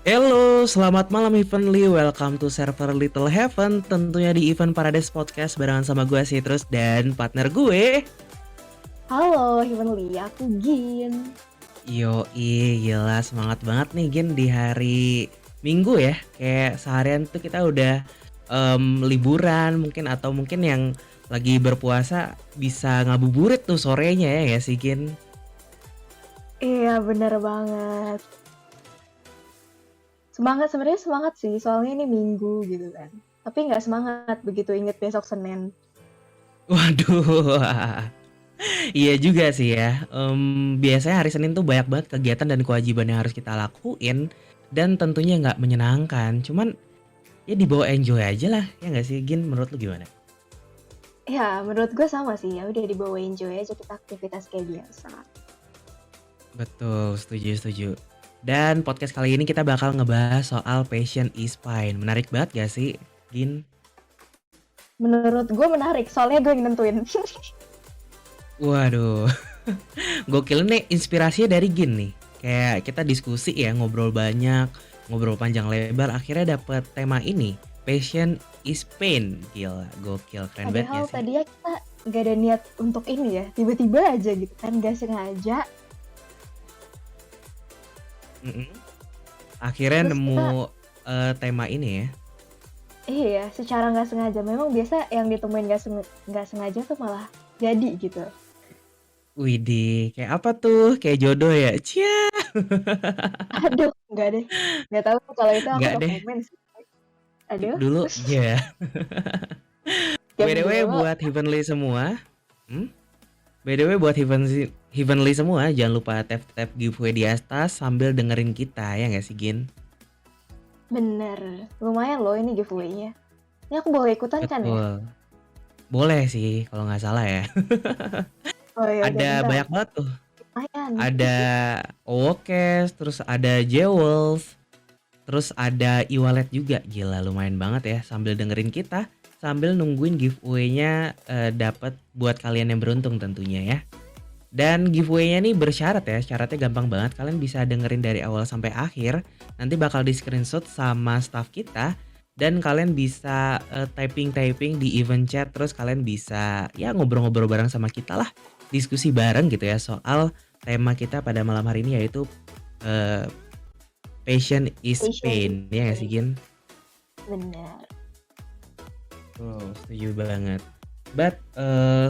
Halo, selamat malam Heavenly. Welcome to server Little Heaven. Tentunya di Event Paradise Podcast barengan sama gue Citrus dan partner gue. Halo Heavenly, aku Gin. Yoi, gila semangat banget nih Gin di hari Minggu ya. Kayak seharian tuh kita udah liburan mungkin atau mungkin yang lagi berpuasa bisa ngabuburit tuh sorenya ya sih Gin. Iya, bener banget. Sebenarnya semangat sih, soalnya ini Minggu gitu kan. Tapi nggak semangat begitu inget besok Senin. Waduh, iya juga sih ya. Biasanya hari Senin tuh banyak banget kegiatan dan kewajiban yang harus kita lakuin dan tentunya nggak menyenangkan. Cuman ya dibawa enjoy aja lah, ya nggak sih Gin? Menurut lu gimana? Ya, menurut gue sama sih, ya udah dibawa enjoy aja kita aktivitas kayak biasa. Betul, setuju setuju. Dan podcast kali ini kita bakal ngebahas soal passion is fine. Menarik banget gak sih, Gin? Menurut gue menarik, soalnya gue yang nentuin. Waduh, gokil nih inspirasinya dari Gin nih. Kayak kita diskusi ya, ngobrol banyak, ngobrol panjang lebar, akhirnya dapet tema ini. Passion is pain. Gila, gokil, keren banget Padahal gak sih? tadinya kita nggak ada niat untuk ini ya, tiba-tiba aja gitu kan, nggak sengaja. Mm-mm. Akhirnya Terus kita, nemu tema ini ya. iya, secara nggak sengaja. Memang biasa yang ditemuin nggak sengaja tuh malah jadi gitu. Widih, kayak apa tuh? Kayak jodoh ya? Cia. Aduh, nggak deh. Nggak tahu kalau itu aku Nggak no deh, comment sih. Aduh, dulu ya. jam BTW dulu. buat Heavenly semua, hmm? BTW buat Heavenly semua, jangan lupa tap-tap giveaway di atas sambil dengerin kita ya nggak sih Gin? Bener. Lumayan loh ini giveaway-nya. Ini aku boleh ikutan kan ya? Betul. Boleh sih kalau nggak salah ya. Oh iya, udah Ada bentar. banyak banget tuh. Lumayan. Ada Owokes, terus ada Jewels, terus ada e-wallet juga. Gila lumayan banget ya sambil dengerin kita, sambil nungguin giveaway-nya dapat buat kalian yang beruntung tentunya ya. Dan giveaway-nya nih bersyarat ya, syaratnya gampang banget. Kalian bisa dengerin dari awal sampai akhir. Nanti bakal di screenshot sama staff kita. Dan kalian bisa typing-typing di event chat. Terus kalian bisa ya ngobrol-ngobrol bareng sama kita lah. Diskusi bareng gitu ya soal tema kita pada malam hari ini yaitu eh, Passion is Station is pain. Ya gak sih pain. Gin? Bener. Oh, setuju banget. But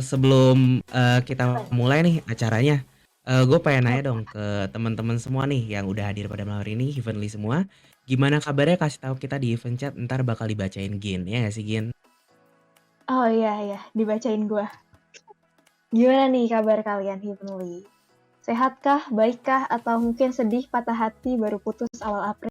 sebelum kita Apa? mulai nih acaranya, gue pengen nanya dong Apa? ke teman-teman semua nih yang udah hadir pada malam hari ini, Heavenly semua. Gimana kabarnya kasih tahu kita di event chat, ntar bakal dibacain Gin, ya gak sih Gin? Oh iya, iya. Dibacain gua. Gimana nih kabar kalian, Heavenly? Sehatkah, baikkah, atau mungkin sedih, patah hati, baru putus awal April?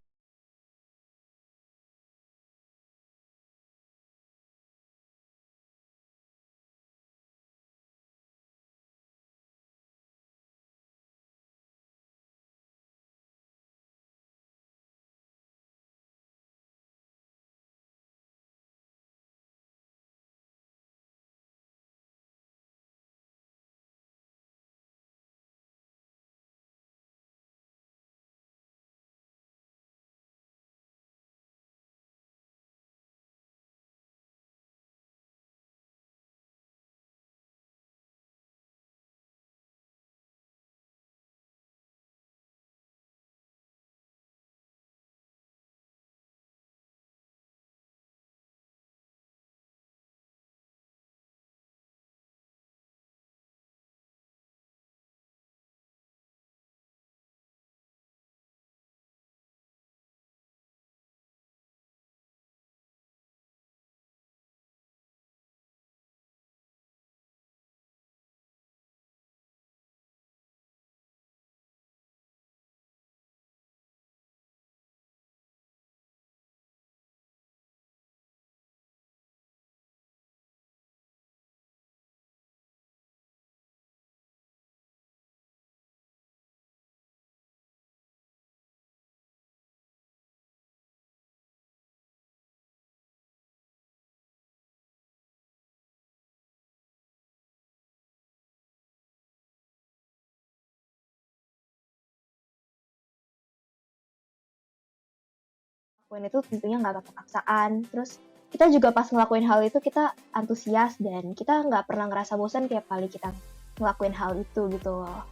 ngelakuin itu tentunya nggak pakai paksaan. Terus kita juga pas ngelakuin hal itu kita antusias dan kita nggak pernah ngerasa bosan tiap kali kita ngelakuin hal itu gitu loh.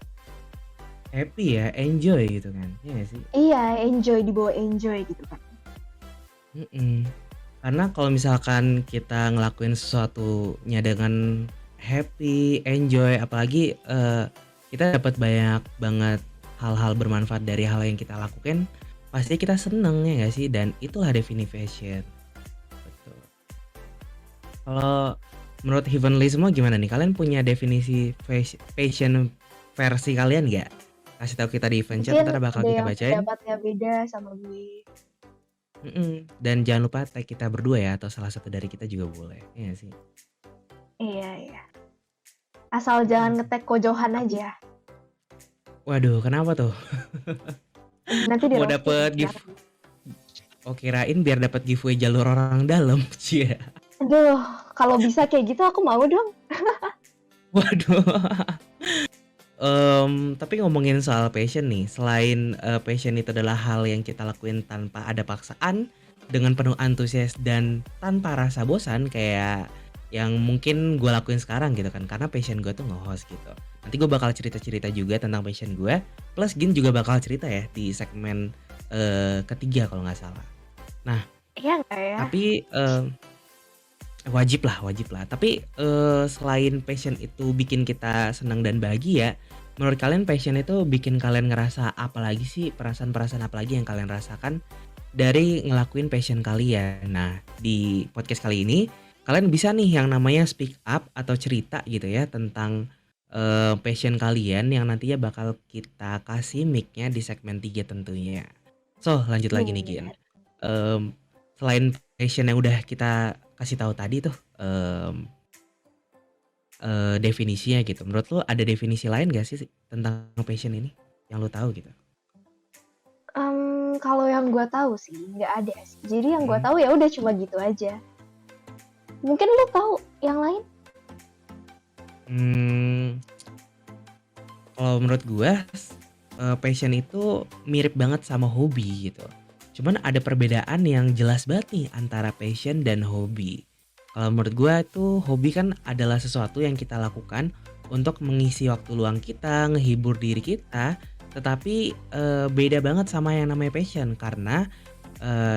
Happy ya, enjoy gitu kan, iya nggak sih? Iya, enjoy, dibawa enjoy gitu kan. Mhm. Karena kalau misalkan kita ngelakuin sesuatunya dengan happy, enjoy, apalagi, kita dapat banyak banget hal-hal bermanfaat dari hal yang kita lakukan, pasti kita seneng ya nggak sih? Dan itulah definisi passion, betul. Kalau menurut Heavenly semua gimana nih? Kalian punya definisi passion versi kalian nggak? Kasih tahu kita di event chat, Mungkin entar bakal ada kita yang bacain. pendapatnya beda sama gue. Dan jangan lupa tag kita berdua ya, atau salah satu dari kita juga boleh, iya nggak sih? Iya, iya. Asal jangan Mhm. nge-tag Kojohan Tapi aja. waduh, kenapa tuh? Nanti di Mau roasting. dapet oh kirain biar dapat giveaway jalur orang dalam, cie. Aduh, kalau bisa kayak gitu aku mau dong. Waduh. Tapi ngomongin soal passion nih, selain, passion itu adalah hal yang kita lakuin tanpa ada paksaan, dengan penuh antusias dan tanpa rasa bosan kayak yang mungkin gue lakuin sekarang gitu kan, karena passion gue tuh nge-host gitu. Nanti gue bakal cerita-cerita juga tentang passion gue, plus Gin juga bakal cerita ya di segmen, ketiga kalau nggak salah. Nah, Iya nggak ya? tapi, wajib lah. Tapi, selain passion itu bikin kita senang dan bahagia, menurut kalian passion itu bikin kalian ngerasa apa lagi sih? Perasaan-perasaan apa lagi yang kalian rasakan dari ngelakuin passion kalian? Nah, di podcast kali ini, kalian bisa nih yang namanya speak up atau cerita gitu ya tentang, passion kalian yang nantinya bakal kita kasih mic-nya di segmen 3 tentunya. So, lanjut lagi nih, Gin. Bener. Mmm, Selain passion yang udah kita kasih tahu tadi tuh, definisinya gitu. Menurut lu ada definisi lain gak sih tentang passion ini yang lu tahu gitu? Kalau yang gue tahu sih nggak ada sih. Jadi yang gue Mhm. tahu ya udah cuma gitu aja. Mungkin lu tahu yang lain? Mmm, Kalau menurut gua, passion itu mirip banget sama hobi gitu. Cuman ada perbedaan yang jelas banget nih antara passion dan hobi. Kalau menurut gua itu hobi kan adalah sesuatu yang kita lakukan untuk mengisi waktu luang kita, ngehibur diri kita, tetapi, beda banget sama yang namanya passion karena,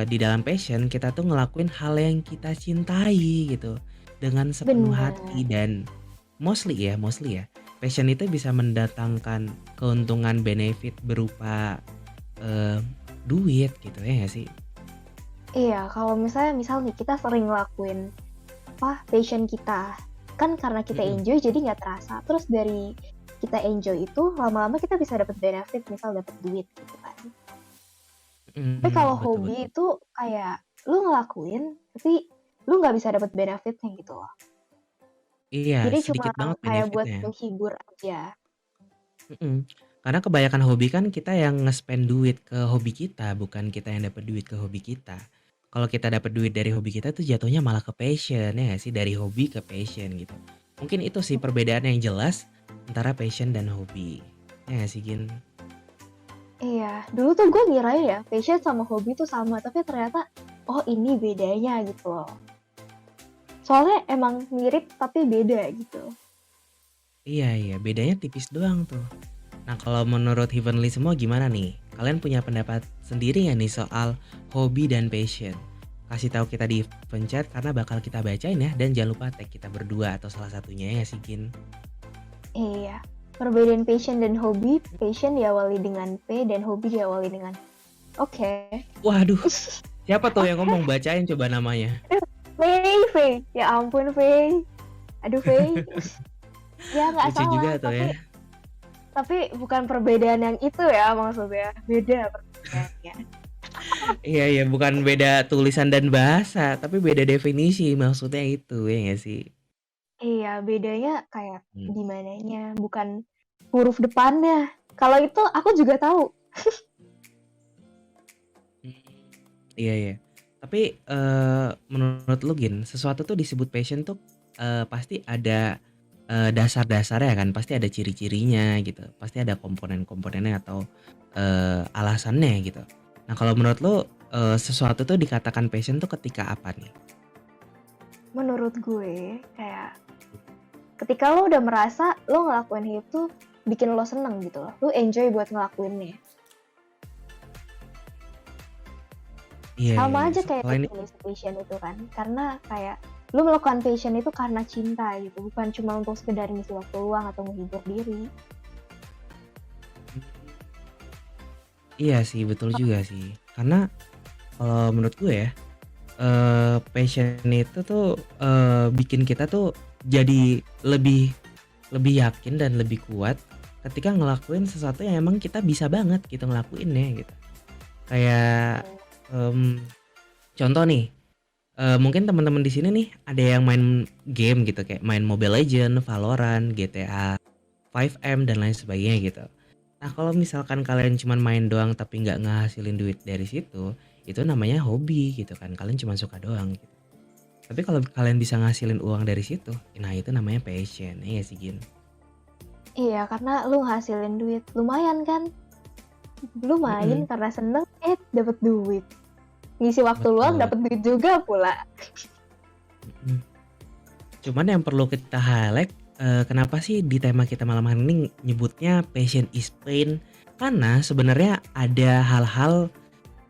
di dalam passion kita tuh ngelakuin hal yang kita cintai gitu, dengan sepenuh Bener. hati dan mostly ya, passion itu bisa mendatangkan keuntungan benefit berupa, eee, duit gitu ya nggak sih? Iya, kalau misalnya misal nih kita sering ngelakuin passion kita, kan karena kita Mhm. enjoy jadi nggak terasa. Terus dari kita enjoy itu lama-lama kita bisa dapat benefit, misal dapat duit gitu kan. Tapi kalau Betul hobi betul. itu kayak lu ngelakuin, tapi lu nggak bisa dapat benefitnya gitu loh. Iya, Jadi cuma sedikit banget kayak buat benefitnya. menghibur aja. Mhm. Karena kebanyakan hobi kan kita yang nge-spend duit ke hobi kita, bukan kita yang dapat duit ke hobi kita. Kalau kita dapat duit dari hobi kita tuh jatuhnya malah ke passion, ya nggak sih? Dari hobi ke passion gitu. Mungkin itu sih perbedaan yang jelas antara passion dan hobi. Ya nggak sih, Gin? Iya, dulu tuh gue ngirain ya passion sama hobi tuh sama, tapi ternyata oh ini bedanya gitu loh. Soalnya emang mirip tapi beda gitu. Iya, bedanya tipis doang tuh. Nah, kalau menurut Heavenly semua gimana nih? Kalian punya pendapat sendiri nggak nih soal hobi dan passion? Kasih tahu kita di penchat karena bakal kita bacain ya, dan jangan lupa tag kita berdua atau salah satunya ya sih, Gin? Iya, perbedaan passion dan hobi, passion diawali dengan P dan hobi diawali dengan oke. Waduh, siapa tuh yang Oke, ngomong? Bacain coba namanya. Faye. Ya ampun, Faye. Aduh, Faye. Ya nggak Lucu salah, juga tuh ya. tapi bukan perbedaan yang itu ya maksudnya. Beda perbedaannya. Iya, bukan beda tulisan dan bahasa, tapi beda definisi maksudnya itu ya nggak sih? Iya, bedanya kayak Hmm. di mananya, bukan huruf depannya. Kalau itu aku juga tahu. Hmm, iya. Tapi menurut lu Gin, sesuatu tuh disebut passion tuh pasti ada dasar-dasarnya kan, pasti ada ciri-cirinya gitu, pasti ada komponen-komponennya atau alasannya gitu. Nah kalau menurut lu sesuatu tuh dikatakan passion tuh ketika apa nih? Menurut gue kayak ketika lo udah merasa lo ngelakuin itu bikin lo seneng gitu loh. Lo enjoy buat ngelakuinnya. Iya iya Sama iya, aja kayak selain itu definisi passion itu kan. Karena kayak lo melakukan passion itu karena cinta gitu, bukan cuma untuk sekedar ngisi waktu luang atau menghibur diri. iya sih, betul juga sih. Karena kalau menurut gue ya, passion itu tuh, bikin kita tuh jadi lebih lebih yakin dan lebih kuat ketika ngelakuin sesuatu yang emang kita bisa banget gitu ngelakuinnya gitu. Kayak, Hmm. mmm, contoh nih, mungkin teman-teman di sini nih ada yang main game gitu kayak main Mobile Legends, Valorant, GTA 5M dan lain sebagainya gitu. Nah, kalau misalkan kalian cuman main doang tapi nggak ngehasilin duit dari situ, itu namanya hobi gitu kan, kalian cuma suka doang gitu. Tapi kalau kalian bisa ngasilin uang dari situ, nah itu namanya passion, iya nggak sih, Gin? Iya, karena lu ngasilin duit. Lumayan kan? Lu main Mhm, karena seneng, dapet duit. Ngisi waktu luang betul, dapet duit juga pula. mhm. Cuman yang perlu kita highlight, kenapa sih di tema kita malam hari ini nyebutnya passion is pain, karena sebenarnya ada hal-hal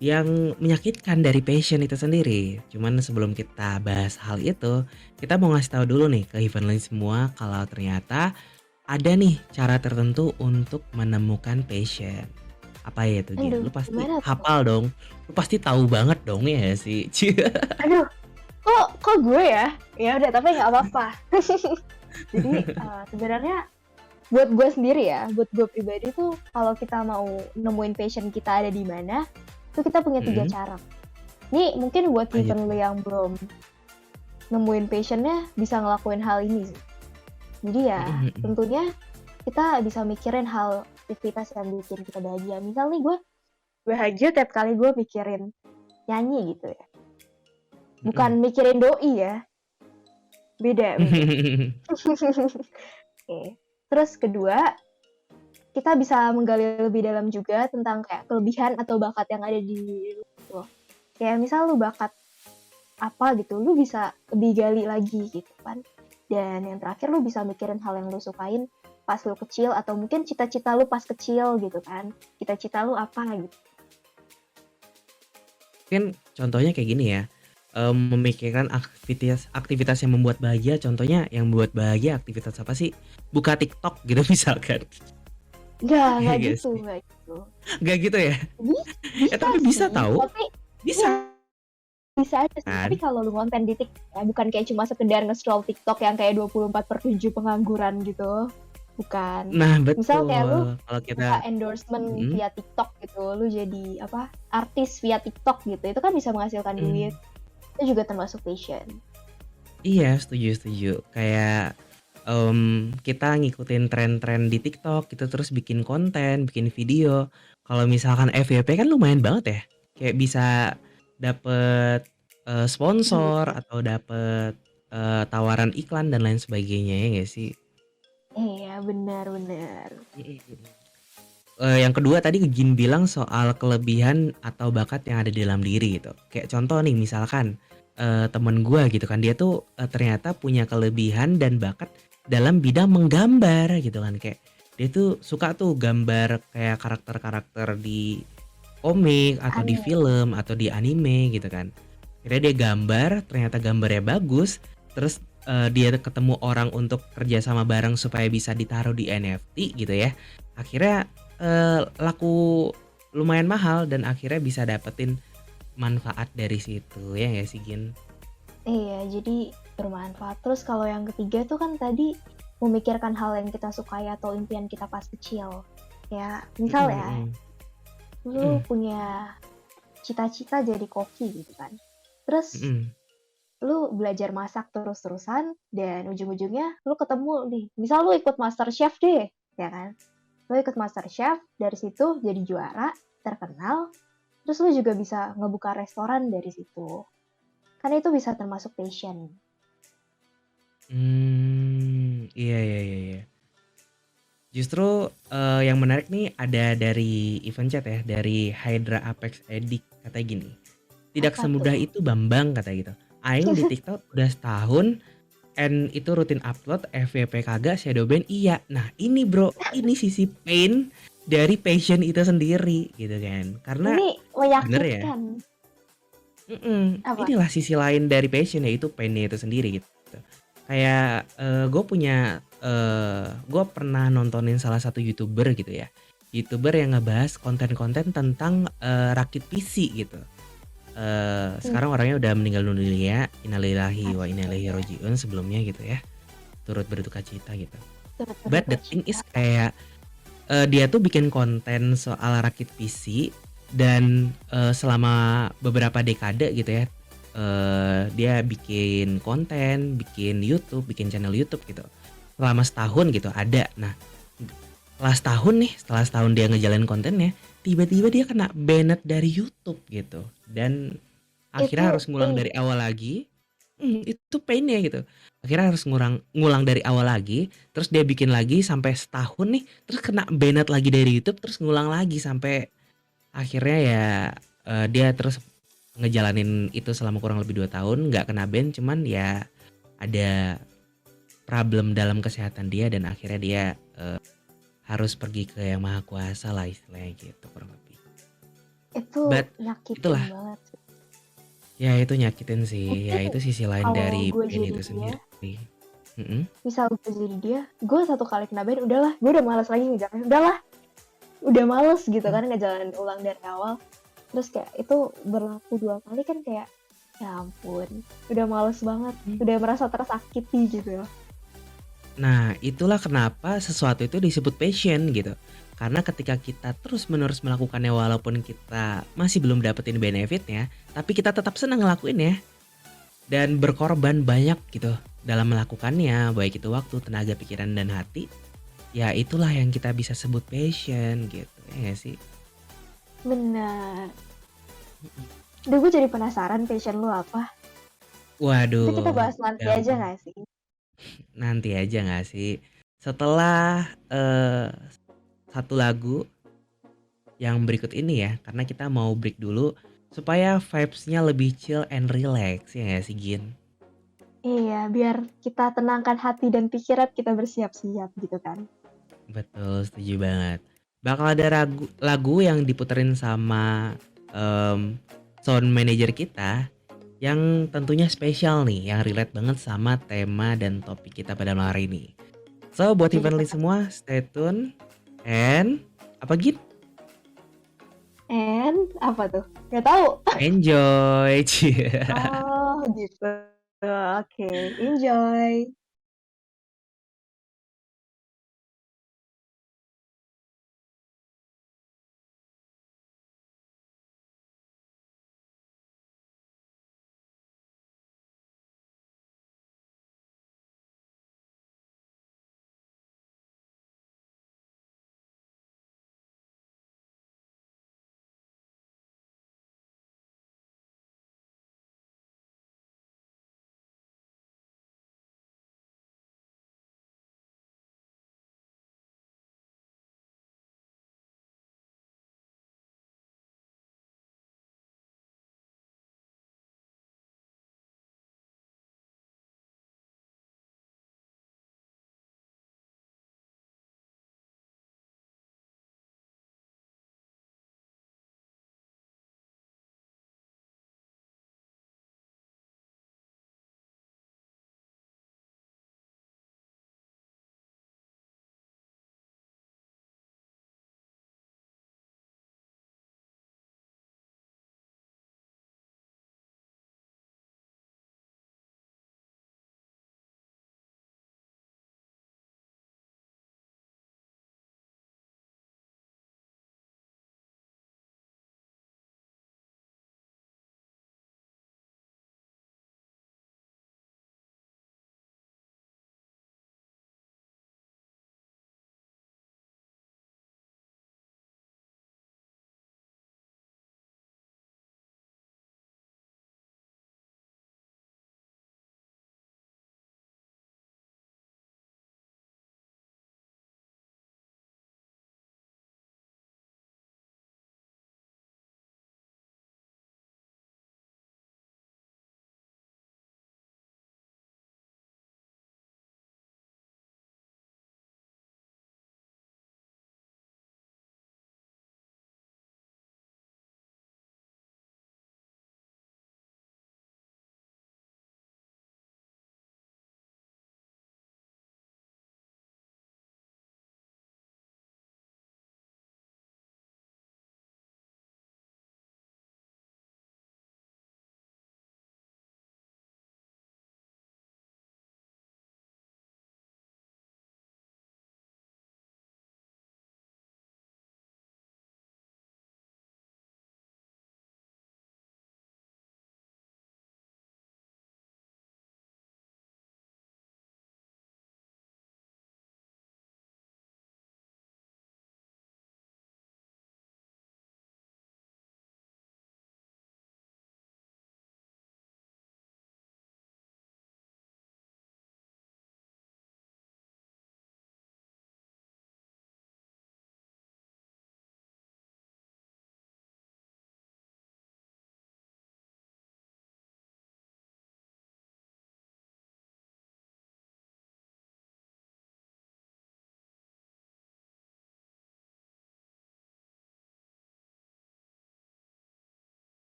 yang menyakitkan dari passion itu sendiri. Cuman sebelum kita bahas hal itu, kita mau ngasih tahu dulu nih ke event lain semua kalau ternyata ada nih cara tertentu untuk menemukan passion. Apa ya itu, Gin? Aduh, Lu pasti gimana tuh? hafal dong, lu pasti tahu banget dong ya nggak sih? Aduh, kok gue ya? Ya udah, tapi nggak apa-apa. Jadi sebenarnya buat gue sendiri ya, buat gue pribadi tuh kalau kita mau nemuin passion kita ada di mana, tuh kita punya 3 Mhm, cara. Nih mungkin buat apa even lu itu? yang belum nemuin passionnya bisa ngelakuin hal ini sih. Jadi ya Mhm mhm, tentunya kita bisa mikirin hal aktivitas yang bikin kita bahagia. Misal nih gue bahagia tiap kali gue mikirin nyanyi gitu ya. Bukan mhm. mikirin doi ya, beda beda. Oke. Terus kedua, kita bisa menggali lebih dalam juga tentang kayak kelebihan atau bakat yang ada di lu gitu. Kayak misal lu bakat apa gitu, lu bisa lebih gali lagi gitu kan. Dan yang terakhir lu bisa mikirin hal yang lu sukain pas lu kecil atau mungkin cita-cita lu pas kecil gitu kan. Cita-cita lu apa gitu. Mungkin contohnya kayak gini ya, memikirkan aktivitas aktivitas yang membuat bahagia, contohnya yang membuat bahagia aktivitas apa sih? Buka TikTok gitu misalkan. Iya Enggak nggak gitu, sih? enggak gitu. Nggak gitu ya? Bisa Tapi bisa sih, tahu, tapi ya bisa bisa aja sih. Tapi kan? kalau lu konten di TikTok ya, bukan kayak cuma sekedar nge-scroll TikTok yang kayak 24/7 pengangguran gitu. Bukan. Nah Misal kayak lu betul, kalau kita buka endorsement mhm via TikTok gitu, lu jadi apa, artis via TikTok gitu, itu kan bisa menghasilkan duit. mhm, Itu juga termasuk passion. iya setuju setuju, kayak, kita ngikutin tren-tren di TikTok gitu, terus bikin konten, bikin video. Kalau misalkan FYP kan lumayan banget ya, kayak bisa dapet, sponsor Duit. atau dapet, tawaran iklan dan lain sebagainya, ya nggak sih? Iya, benar benar. Mhm mhm. Yang kedua tadi Gin bilang soal kelebihan atau bakat yang ada di dalam diri gitu. Kayak contoh nih misalkan, temen gua gitu kan dia tuh, ternyata punya kelebihan dan bakat dalam bidang menggambar gitu kan. Kayak dia tuh suka tuh gambar kayak karakter-karakter di komik atau di Aneh. film atau di anime gitu kan. Akhirnya dia gambar, ternyata gambarnya bagus, terus, dia ketemu orang untuk kerja sama bareng supaya bisa ditaruh di NFT gitu ya. Akhirnya, laku lumayan mahal dan akhirnya bisa dapetin manfaat dari situ, ya nggak sih, Gin? Iya, jadi bermanfaat. Terus kalau yang ketiga tuh kan tadi memikirkan hal yang kita sukai atau impian kita pas kecil. Ya, misal Mhm ya, mhm. lu Mhm punya cita-cita jadi koki gitu kan. Terus mhm. lu belajar masak terus-terusan dan ujung-ujungnya lu ketemu nih. Misal lu ikut Master Chef deh, ya kan? Lu ikut Master Chef, dari situ jadi juara, terkenal, terus lu juga bisa ngebuka restoran dari situ. Kan itu bisa termasuk passion. Iya iya iya iya. Justru, yang menarik nih ada dari event chat ya, dari Hydra Apex Edit, katanya gini, "Tidak Apa semudah tuh? itu Bambang," kata gitu. "Aing di TikTok udah setahun, and itu rutin upload, FYP kagak, shadowban iya." Nah ini Bro, ini sisi pain dari passion itu sendiri gitu kan. Karena Ini bener ya, menyakitkan. Apa? inilah sisi lain dari passion, yaitu pain-nya itu sendiri gitu. Kayak, gue pernah nontonin salah satu YouTuber gitu ya. YouTuber yang ngebahas konten-konten tentang, rakit PC gitu. Hmm, Sekarang orangnya udah meninggal dunia, innalillahi wa inna ilaihi astaga. rajiun sebelumnya gitu ya. Turut berduka cita gitu. Turut But berduka the thing cita. is kayak, dia tuh bikin konten soal rakit PC dan, selama beberapa dekade gitu ya, dia bikin konten, bikin YouTube, bikin channel YouTube gitu. Selama setahun gitu ada. Nah, setelah setahun nih, setelah setahun dia ngejalanin kontennya, tiba-tiba dia kena banned dari YouTube gitu. Dan Itu akhirnya harus ngulang pain. dari awal lagi. Itu pain-nya gitu. Akhirnya harus ngulang dari awal lagi, terus dia bikin lagi sampai setahun nih, terus kena banned lagi dari YouTube, terus ngulang lagi sampai akhirnya ya, dia terus ngejalanin itu selama kurang lebih 2 tahun, nggak kena ban, cuman ya ada problem dalam kesehatan dia dan akhirnya dia, harus pergi ke Yang Maha Kuasa lah istilahnya gitu kurang lebih. Itu But nyakitin itulah, banget sih. ya itu nyakitin sih, ya Mungkin itu sisi lain kalau dari gue pain jadi itu dia, sendiri. Mhm. misal gue jadi dia, gue satu kali kena ban, udahlah, gue udah malas lagi ngejalanin. Udahlah, udah males gitu kan ngejalanin ulang dari awal. Terus kayak itu berlaku 2 kali kan kayak, ya ampun, udah males banget, Mhm. udah merasa tersakiti gitu. Nah, itulah kenapa sesuatu itu disebut passion gitu. Karena ketika kita terus-menerus melakukannya walaupun kita masih belum dapetin benefitnya, tapi kita tetap senang ngelakuinnya dan berkorban banyak gitu dalam melakukannya, baik itu waktu, tenaga, pikiran, dan hati, ya itulah yang kita bisa sebut passion gitu, ya nggak sih? Benar. Duh, gue jadi penasaran passion lu apa. Itu kita Waduh, bahas nanti aja gampang. gak sih? Nanti aja nggak sih? Setelah, satu lagu yang berikut ini ya, karena kita mau break dulu supaya vibes-nya lebih chill and relax, ya nggak sih, Gin? Iya, biar kita tenangkan hati dan pikiran kita bersiap-siap gitu kan. Betul, setuju banget. Bakal ada lagu yang diputerin sama, sound manager kita yang tentunya spesial nih, yang relate banget sama tema dan topik kita pada malam hari ini. So, buat Jadi Heavenly penasaran. semua, stay tune and apa, Gin? And apa tuh? Gak tahu. Enjoy. Cie. Oh, gitu. Oke, enjoy.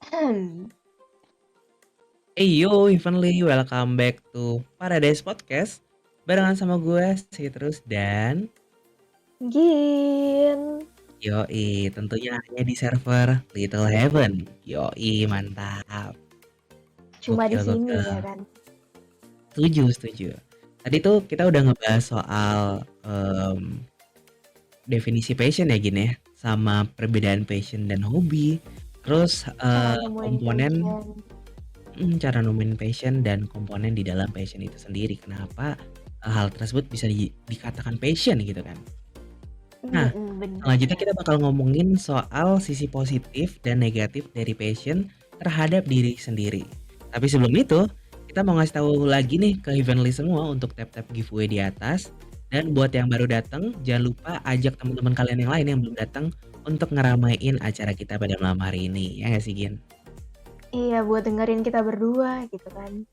Hey yo, Evenly, welcome back to Paradise Podcast. Barengan sama gue, Citrus dan Gin. Yoi, tentunya hanya di server Little Heaven. Yoi, mantap. Cuma di Gokil, sini gokil. ya kan. Setuju, setuju. Tadi tuh kita udah ngebahas soal definisi passion ya gini ya, sama perbedaan passion dan hobi. Terus Cara nemuin komponen passion. Cara nemuin passion dan komponen di dalam passion itu sendiri. Kenapa hal tersebut bisa dikatakan passion gitu kan. Nah, selanjutnya Bener. kita bakal ngomongin soal sisi positif dan negatif dari passion terhadap diri sendiri. Tapi sebelum itu, kita mau ngasih tahu lagi nih ke Heavenly semua untuk tap-tap giveaway di atas. Dan buat yang baru datang, jangan lupa ajak teman-teman kalian yang lain yang belum datang untuk ngeramein acara kita pada malam hari ini. Ya nggak sih, Gin? Iya, buat dengerin kita berdua gitu kan.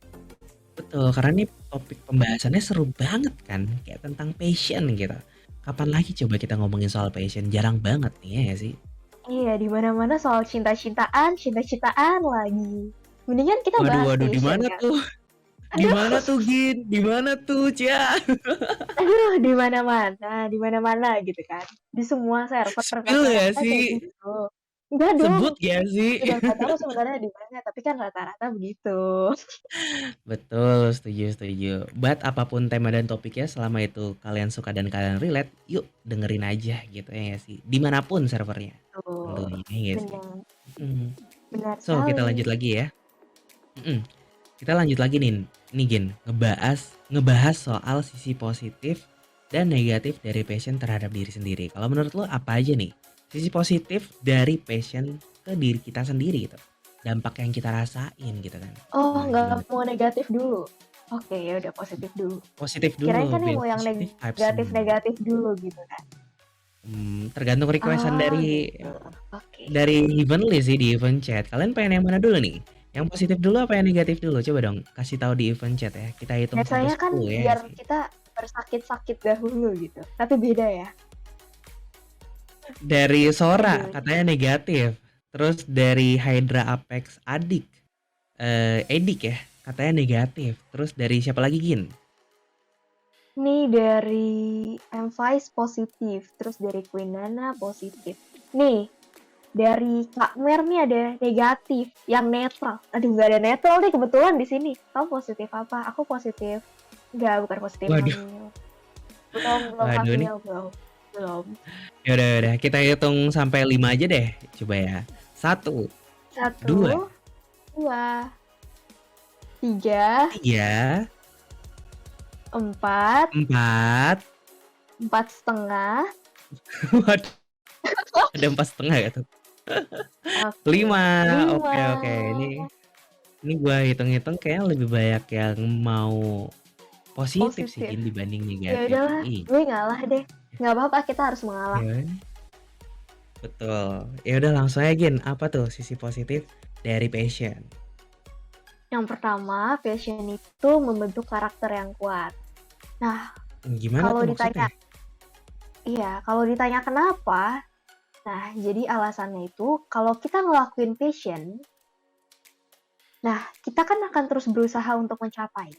Betul, karena ini topik pembahasannya seru banget kan, kayak tentang passion gitu. Kapan lagi coba kita ngomongin soal passion? Jarang banget nih ya nggak sih? Iya, di mana-mana soal cinta-cintaan lagi. Mendingan kita Waduh, bahas waduh, di passion mana kan. tuh? Di Aduh, mana tuh, Gin? Di mana tuh, Cia? aduh, di mana-mana gitu kan. Di semua server Spill ya rata-rata kayak sih? gitu. Enggak Sebut dong, ya sih? juga nggak tahu sebenarnya di mana, tapi kan rata-rata begitu. Betul, setuju, setuju. But apapun tema dan topiknya, selama itu kalian suka dan kalian relate, yuk dengerin aja gitu ya nggak sih? Dimanapun servernya, Tuh, tentunya ya nggak sih? benar, Mm. benar So, kita sekali. lanjut lagi ya. Mm-mm. Kita lanjut lagi nih Gin, ngebahas soal sisi positif dan negatif dari passion terhadap diri sendiri. Kalau menurut lo apa aja nih sisi positif dari passion ke diri kita sendiri gitu? Dampak yang kita rasain gitu kan? Oh, Wah, gimana nggak tuh? mau negatif dulu. Oke, ya udah positif dulu. Positif Kirain dulu, kan nih biar mau yang positif vibes semua. negatif-negatif dulu gitu kan. Tergantung requestan Oh, dari gitu. Oke. Heavenly sih di event chat. Kalian pengen yang mana dulu nih? Yang positif dulu apa yang negatif dulu? Coba dong kasih tahu di event chat ya. Kita hitung sampai Biasanya kan 10 ya nggak biar sih? kita bersakit-sakit dahulu gitu. Tapi beda ya. Dari Sora Aduh. katanya negatif. Terus dari Hydra Apex Edik ya, katanya negatif. Terus dari siapa lagi Gin? Nih dari M-Vice positif, terus dari Queen Nana positif. Nih, dari Kak Mer nih ada negatif, yang netral. Aduh, nggak ada netral nih kebetulan di sini. Kamu positif apa? Aku positif. Nggak, bukan positif Waduh, hamil. Belum waduh nih. hamil, belum. Belum. Yaudah, kita hitung sampai 5 aja deh. Coba ya. 1, 2, 1, 2, 3, 3, 4, 4. 4,5. Waduh, ada 4,5 ya tuh. Oke, 5. 5. Oke, oke. Ini gua hitung-hitung kayaknya lebih banyak yang mau positif sih Positif. Gin dibanding Ya negatif. udahlah, gue ngalah deh. Nggak apa-apa, kita harus mengalah. Iya. Betul. Ya udah langsung aja Gin, apa tuh sisi positif dari passion? Yang pertama, passion itu membentuk karakter yang kuat. Nah, Gimana kalau tuh ditanya, maksudnya? kalau ditanya kenapa, nah jadi alasannya itu kalau kita ngelakuin passion, nah kita kan akan terus berusaha untuk mencapai.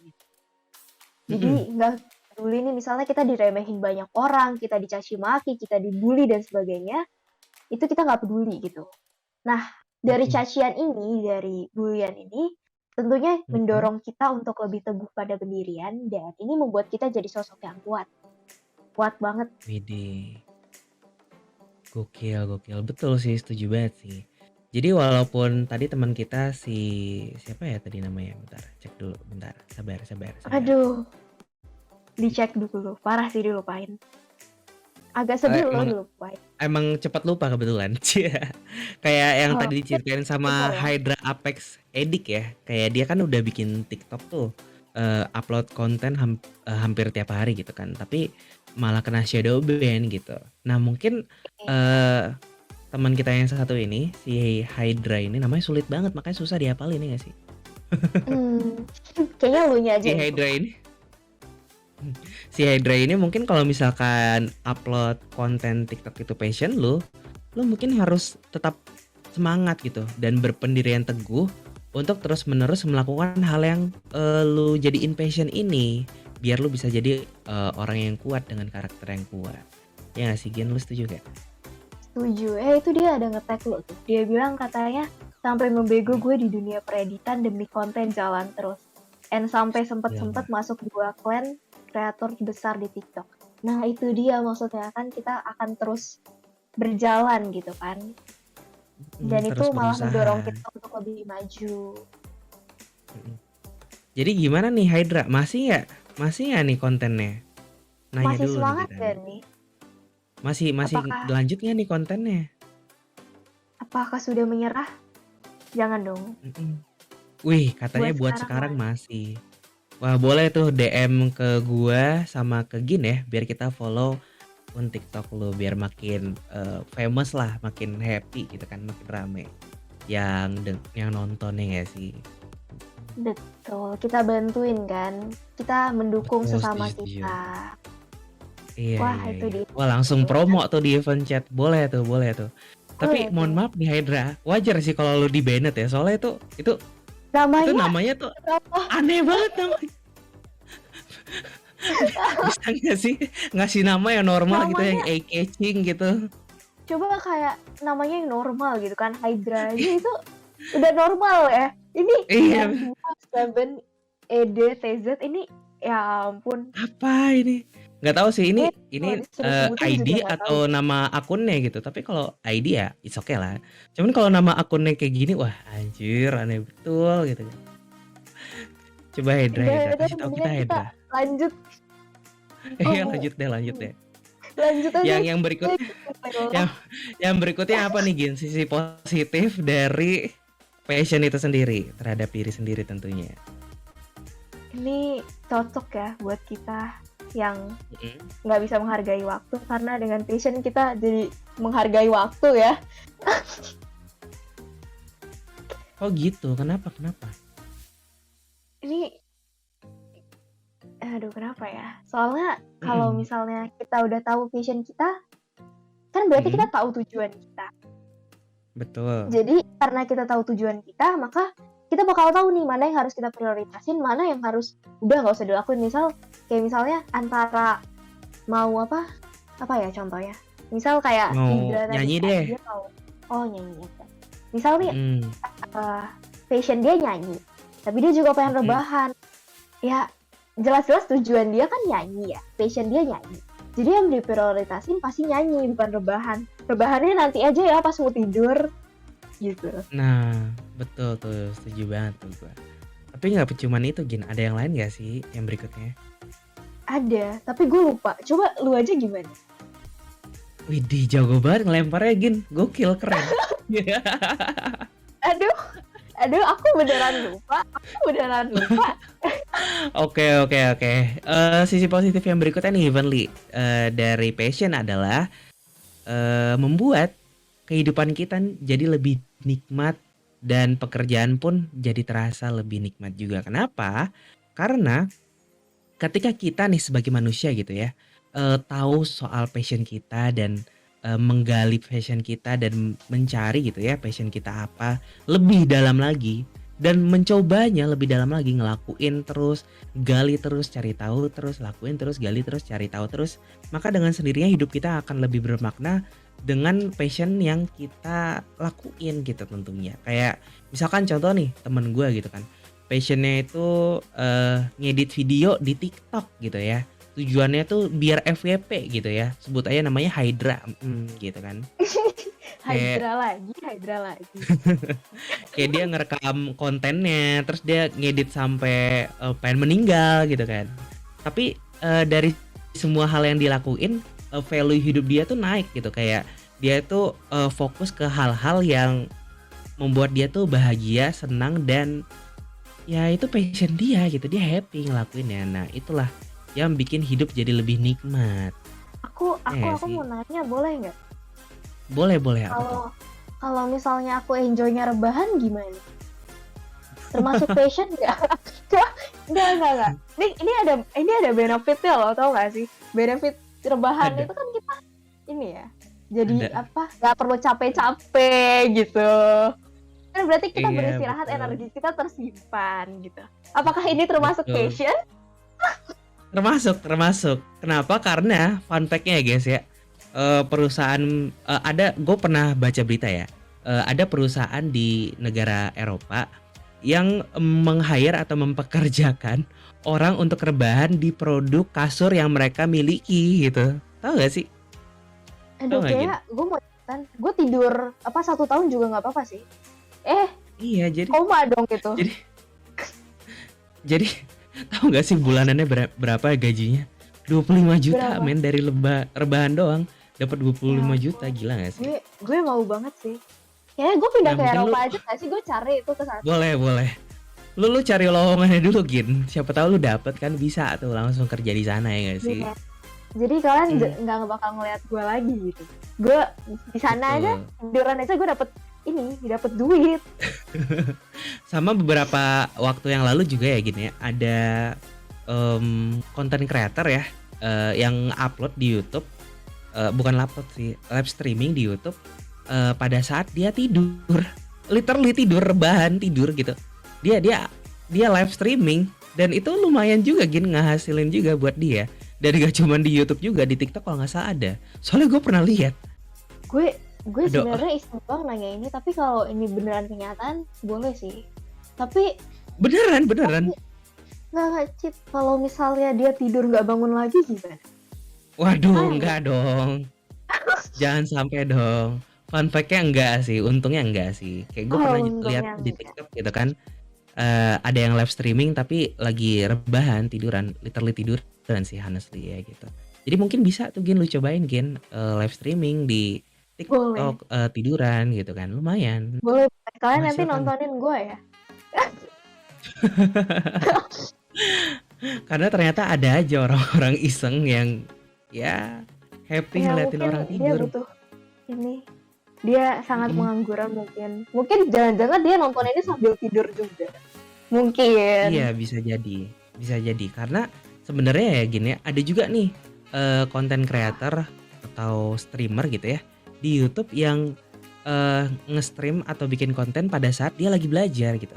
Jadi Mm-mm. nggak peduli nih misalnya kita diremehin banyak orang, kita dicaci maki, kita dibully dan sebagainya, itu kita nggak peduli gitu. Nah, dari Mm-mm. cacian ini, dari bulian ini, tentunya Mm-mm. mendorong kita untuk lebih teguh pada pendirian dan ini membuat kita jadi sosok yang kuat. Kuat banget. Widih, gokil, gokil. Betul sih, setuju banget sih. Jadi walaupun tadi teman kita si siapa ya tadi namanya? Bentar, cek dulu. Bentar, sabar, sabar, sabar. Aduh, dicek dulu. Parah sih dilupain. Agak sedih loh Emang dilupain. emang cepat lupa kebetulan. Cia. Kayak yang Oh, tadi diceritain bener sama ya. Hydra Apex Edik ya. Kayak dia kan udah bikin TikTok tuh upload konten hampir tiap hari gitu kan. Tapi malah kena shadow ban gitu. Nah, mungkin eh teman kita yang satu ini si Hydra ini namanya sulit banget makanya susah dihafalin ya gak sih? Hmm, kayaknya lu nya aja Si yang Hydra susah. ini si Hydra ini mungkin kalau misalkan upload konten TikTok itu passion lu mungkin harus tetap semangat gitu dan berpendirian teguh untuk terus-menerus melakukan hal yang, lu jadiin passion ini, biar lu bisa jadi, orang yang kuat dengan karakter yang kuat. Ya nggak sih, Gen? Lu setuju nggak? Setuju. Itu dia ada nge-tag lo tuh. Dia bilang katanya, sampai membego gue di dunia pereditan demi konten jalan terus. And sampai sempet-sempet Gila. masuk 2 klan kreator besar di TikTok. Nah itu dia maksudnya kan kita akan terus berjalan gitu kan. Dan itu Terus malah mendorong berusaha. kita untuk lebih maju. Mhm. Jadi gimana nih Hydra, masih nggak nih kontennya? Nanya Masih dulu nih semangat kita gak nih. nih? Masih masih Apakah lanjut nggak nih kontennya? apakah sudah menyerah? Jangan dong. Mhm. Wih, katanya Buat buat sekarang sekarang lah. masih. Wah, boleh tuh DM ke gua sama ke Gin ya, biar kita follow akun TikTok lu biar makin famous lah, makin happy gitu kan, makin rame yang nontonnya ya sih. Betul, kita bantuin kan. Kita mendukung Betul, sesama setuju setuju. kita. Iya Wah, iya itu iya. dia. Wah, langsung promo tuh di event chat. Boleh tuh boleh tuh. Tapi Boleh mohon tuh. maaf nih Hydra, wajar sih kalau lu di-banned ya, soalnya itu Namanya namanya tuh apa? aneh banget namanya. Bisa nggak sih ngasih nama yang normal gitu, yang Namanya eye-catching gitu? coba kayak namanya yang normal gitu kan. Hydra aja itu udah normal ya. Ini Iya, R27 EDTZ ini ya ampun. apa ini? Nggak tahu sih Ini ini, kalau disuruh sebutin juga ID nggak tahu. atau nama akunnya gitu. Tapi kalau ID ya it's okay lah. Cuman kalau nama akunnya kayak gini, wah anjir aneh betul gitu kan. Coba Hydra Hydra, Udah kasih tahu kita mendingan kita Hydra. lanjut. Iya Oh, lanjut deh. lanjut aja. Yang berikutnya yang yang berikutnya apa nih Gin? Sisi positif dari passion itu sendiri terhadap diri sendiri tentunya. Ini cocok ya buat kita yang Mhm. nggak bisa menghargai waktu, karena dengan passion kita jadi menghargai waktu ya. Oh gitu, kenapa kenapa? Ini aduh kenapa ya? Soalnya kalau Mhm misalnya kita udah tahu passion kita, kan berarti kita mhm, tahu tujuan kita. betul. Jadi karena kita tahu tujuan kita, maka kita bakal tahu nih mana yang harus kita prioritasin, mana yang harus udah nggak usah dilakuin. Kayak misalnya antara mau apa ya contohnya? Misal kayak Mau Hydra tadi nyanyi kan, deh. dia mau nyanyi aja. Misal nih Mhm passion dia nyanyi, tapi dia juga pengen mhm. rebahan. Ya jelas-jelas tujuan dia kan nyanyi ya, passion dia nyanyi. Jadi yang diprioritasin pasti nyanyi, bukan rebahan. Rebahannya nanti aja ya pas mau tidur gitu. Nah, betul tuh, setuju banget tuh gua. Tapi nggak cuman itu Gin, ada yang lain nggak sih yang berikutnya? Ada, tapi gue lupa. Coba lu aja gimana? Widih, jago banget ngelemparnya Gin, gokil keren. Aduh, aku beneran lupa. Oke. Sisi positif yang berikutnya nih Heavenly, dari passion adalah membuat kehidupan kita jadi lebih nikmat dan pekerjaan pun jadi terasa lebih nikmat juga. Kenapa? Karena ketika kita nih sebagai manusia gitu ya, tahu soal passion kita dan menggali passion kita dan mencari gitu ya passion kita apa lebih dalam lagi dan mencobanya lebih dalam lagi, ngelakuin terus, gali terus, cari tahu terus, lakuin terus, gali terus, cari tahu terus, maka dengan sendirinya hidup kita akan lebih bermakna dengan passion yang kita lakuin gitu tentunya. Kayak misalkan contoh nih temen gue gitu kan, passionnya itu ngedit video di TikTok gitu ya. Tujuannya tuh biar FYP gitu ya. Sebut aja namanya Hydra, gitu kan. Kayak Hydra lagi. kayak dia ngerekam kontennya, terus dia ngedit sampai pengen meninggal gitu kan. Tapi dari semua hal yang dilakuin, value hidup dia tuh naik gitu. Kayak dia tuh fokus ke hal-hal yang membuat dia tuh bahagia, senang dan ya itu passion dia gitu. Dia happy ngelakuinnya. Nah, itulah yang bikin hidup jadi lebih nikmat. Aku Ya nggak sih? mau nanya boleh nggak? Boleh apa tuh? Kalau misalnya aku enjoynya rebahan gimana? Termasuk passion nggak? Enggak. Ini ada benefitnya loh, tau gak sih? Benefit rebahan Ada. itu kan kita ini ya. Jadi Ada. apa, nggak perlu capek-capek gitu. Kan berarti kita Iya, beristirahat, betul. energi kita tersimpan gitu. Apakah ini termasuk Betul. passion? Termasuk, termasuk. Kenapa? Karena fun fact-nya ya guys ya. Perusahaan ada gue pernah baca berita ya. Ada perusahaan di negara Eropa yang meng-hire atau mempekerjakan orang untuk rebahan di produk kasur yang mereka miliki gitu. Tahu gak sih? Tahu Aduh, gak Gin? kayak gue mau kan, gue tidur apa 1 tahun juga nggak apa-apa sih. Eh, Iya, koma dong gitu. jadi jadi tahu gak sih bulanannya berapa gajinya? 25 juta Berapa? men dari rebahan doang. Dapat Ya 25 juta, ampun. gila gak sih? Gue mau banget sih. Kayaknya gue pindah Nah, ke mungkin lu Eropa aja gak sih? Gue cari itu ke sana. boleh. Lu cari lowongannya dulu, Gin. Siapa tahu lu dapet kan, bisa tuh langsung kerja di sana ya gak sih? Iya. Jadi kalian Hmm, nggak bakal ngeliat gue lagi gitu. Gue di sana aja, betul. tiduran aja gue dapet duit. Sama beberapa waktu yang lalu juga ya gini ya, ada konten creator ya yang upload di YouTube, bukan upload sih, live streaming di YouTube pada saat dia tidur, literally tidur, rebahan tidur gitu. Dia dia dia live streaming dan itu lumayan juga gin, ngehasilin juga buat dia. Dan gak cuma di YouTube juga, di TikTok kalau nggak salah ada. Soalnya gue pernah lihat. Gue Ada sebenarnya iseng banget nanya ini, tapi kalau ini beneran kenyataan boleh sih. Tapi beneran. nggak Cip, kalau misalnya dia tidur nggak bangun lagi gimana? Waduh, Sayang ya? enggak dong. Jangan sampai dong. Fun fact-nya enggak sih, untungnya enggak sih. Kayak gue Oh, pernah lihat untungnya di enggak. TikTok gitu kan. Ada yang live streaming tapi lagi rebahan, tiduran, literally tiduran sih honestly ya gitu. Jadi mungkin bisa tuh Gin, lu cobain Gin, live streaming di Boleh. TikTok, tiduran gitu kan. Lumayan Boleh. Kalian nanti menghasilkan. nontonin gue ya. Karena ternyata ada aja orang-orang iseng yang ya happy Ya ngeliatin mungkin orang dia tidur. butuh ini. Dia sangat Mm-mm. pengangguran mungkin. Mungkin jangan-jangan dia nonton ini sambil tidur juga. Mungkin. Iya, bisa jadi. Bisa jadi karena sebenarnya ya gini ya, ada juga nih konten creator atau streamer gitu ya di YouTube yang nge-stream atau bikin konten pada saat dia lagi belajar gitu.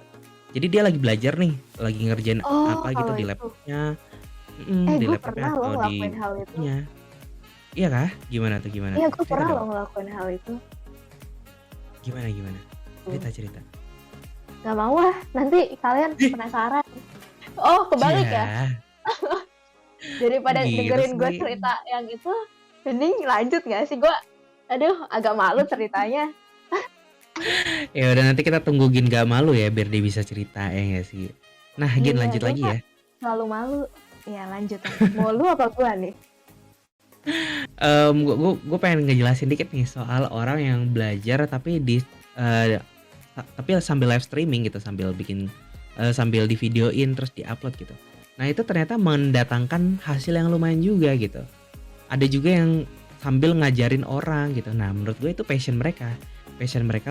Jadi dia lagi belajar nih, lagi ngerjain Oh, apa gitu kalau di itu. laptopnya, di Gue laptopnya pernah loh atau ngelakuin di hal itu. PC-nya. Iya kah? Gimana tuh gimana Iya, tuh? gue Cerita pernah dong. loh ngelakuin hal itu. Gimana? Tuh. Cerita. Gak mau lah, nanti kalian Ih, penasaran. Oh, kebalik ya? iya. Kok Daripada gitu dengerin gue sih? cerita yang itu, mending lanjut gak sih? Gue, aduh, agak malu ceritanya. Ya udah, nanti kita tunggu Gin gak malu ya biar dia bisa cerita ya nggak sih. Nah Gin, Iya, lanjut gue lagi mah ya. selalu malu. Ya, lanjut aja. Mau lu apa gue nih? Gue pengen ngejelasin dikit nih soal orang yang belajar tapi eh, tapi sambil live streaming gitu, sambil bikin sambil di videoin terus diupload gitu. Nah itu ternyata mendatangkan hasil yang lumayan juga gitu. Ada juga yang sambil ngajarin orang gitu. Nah menurut gue itu passion mereka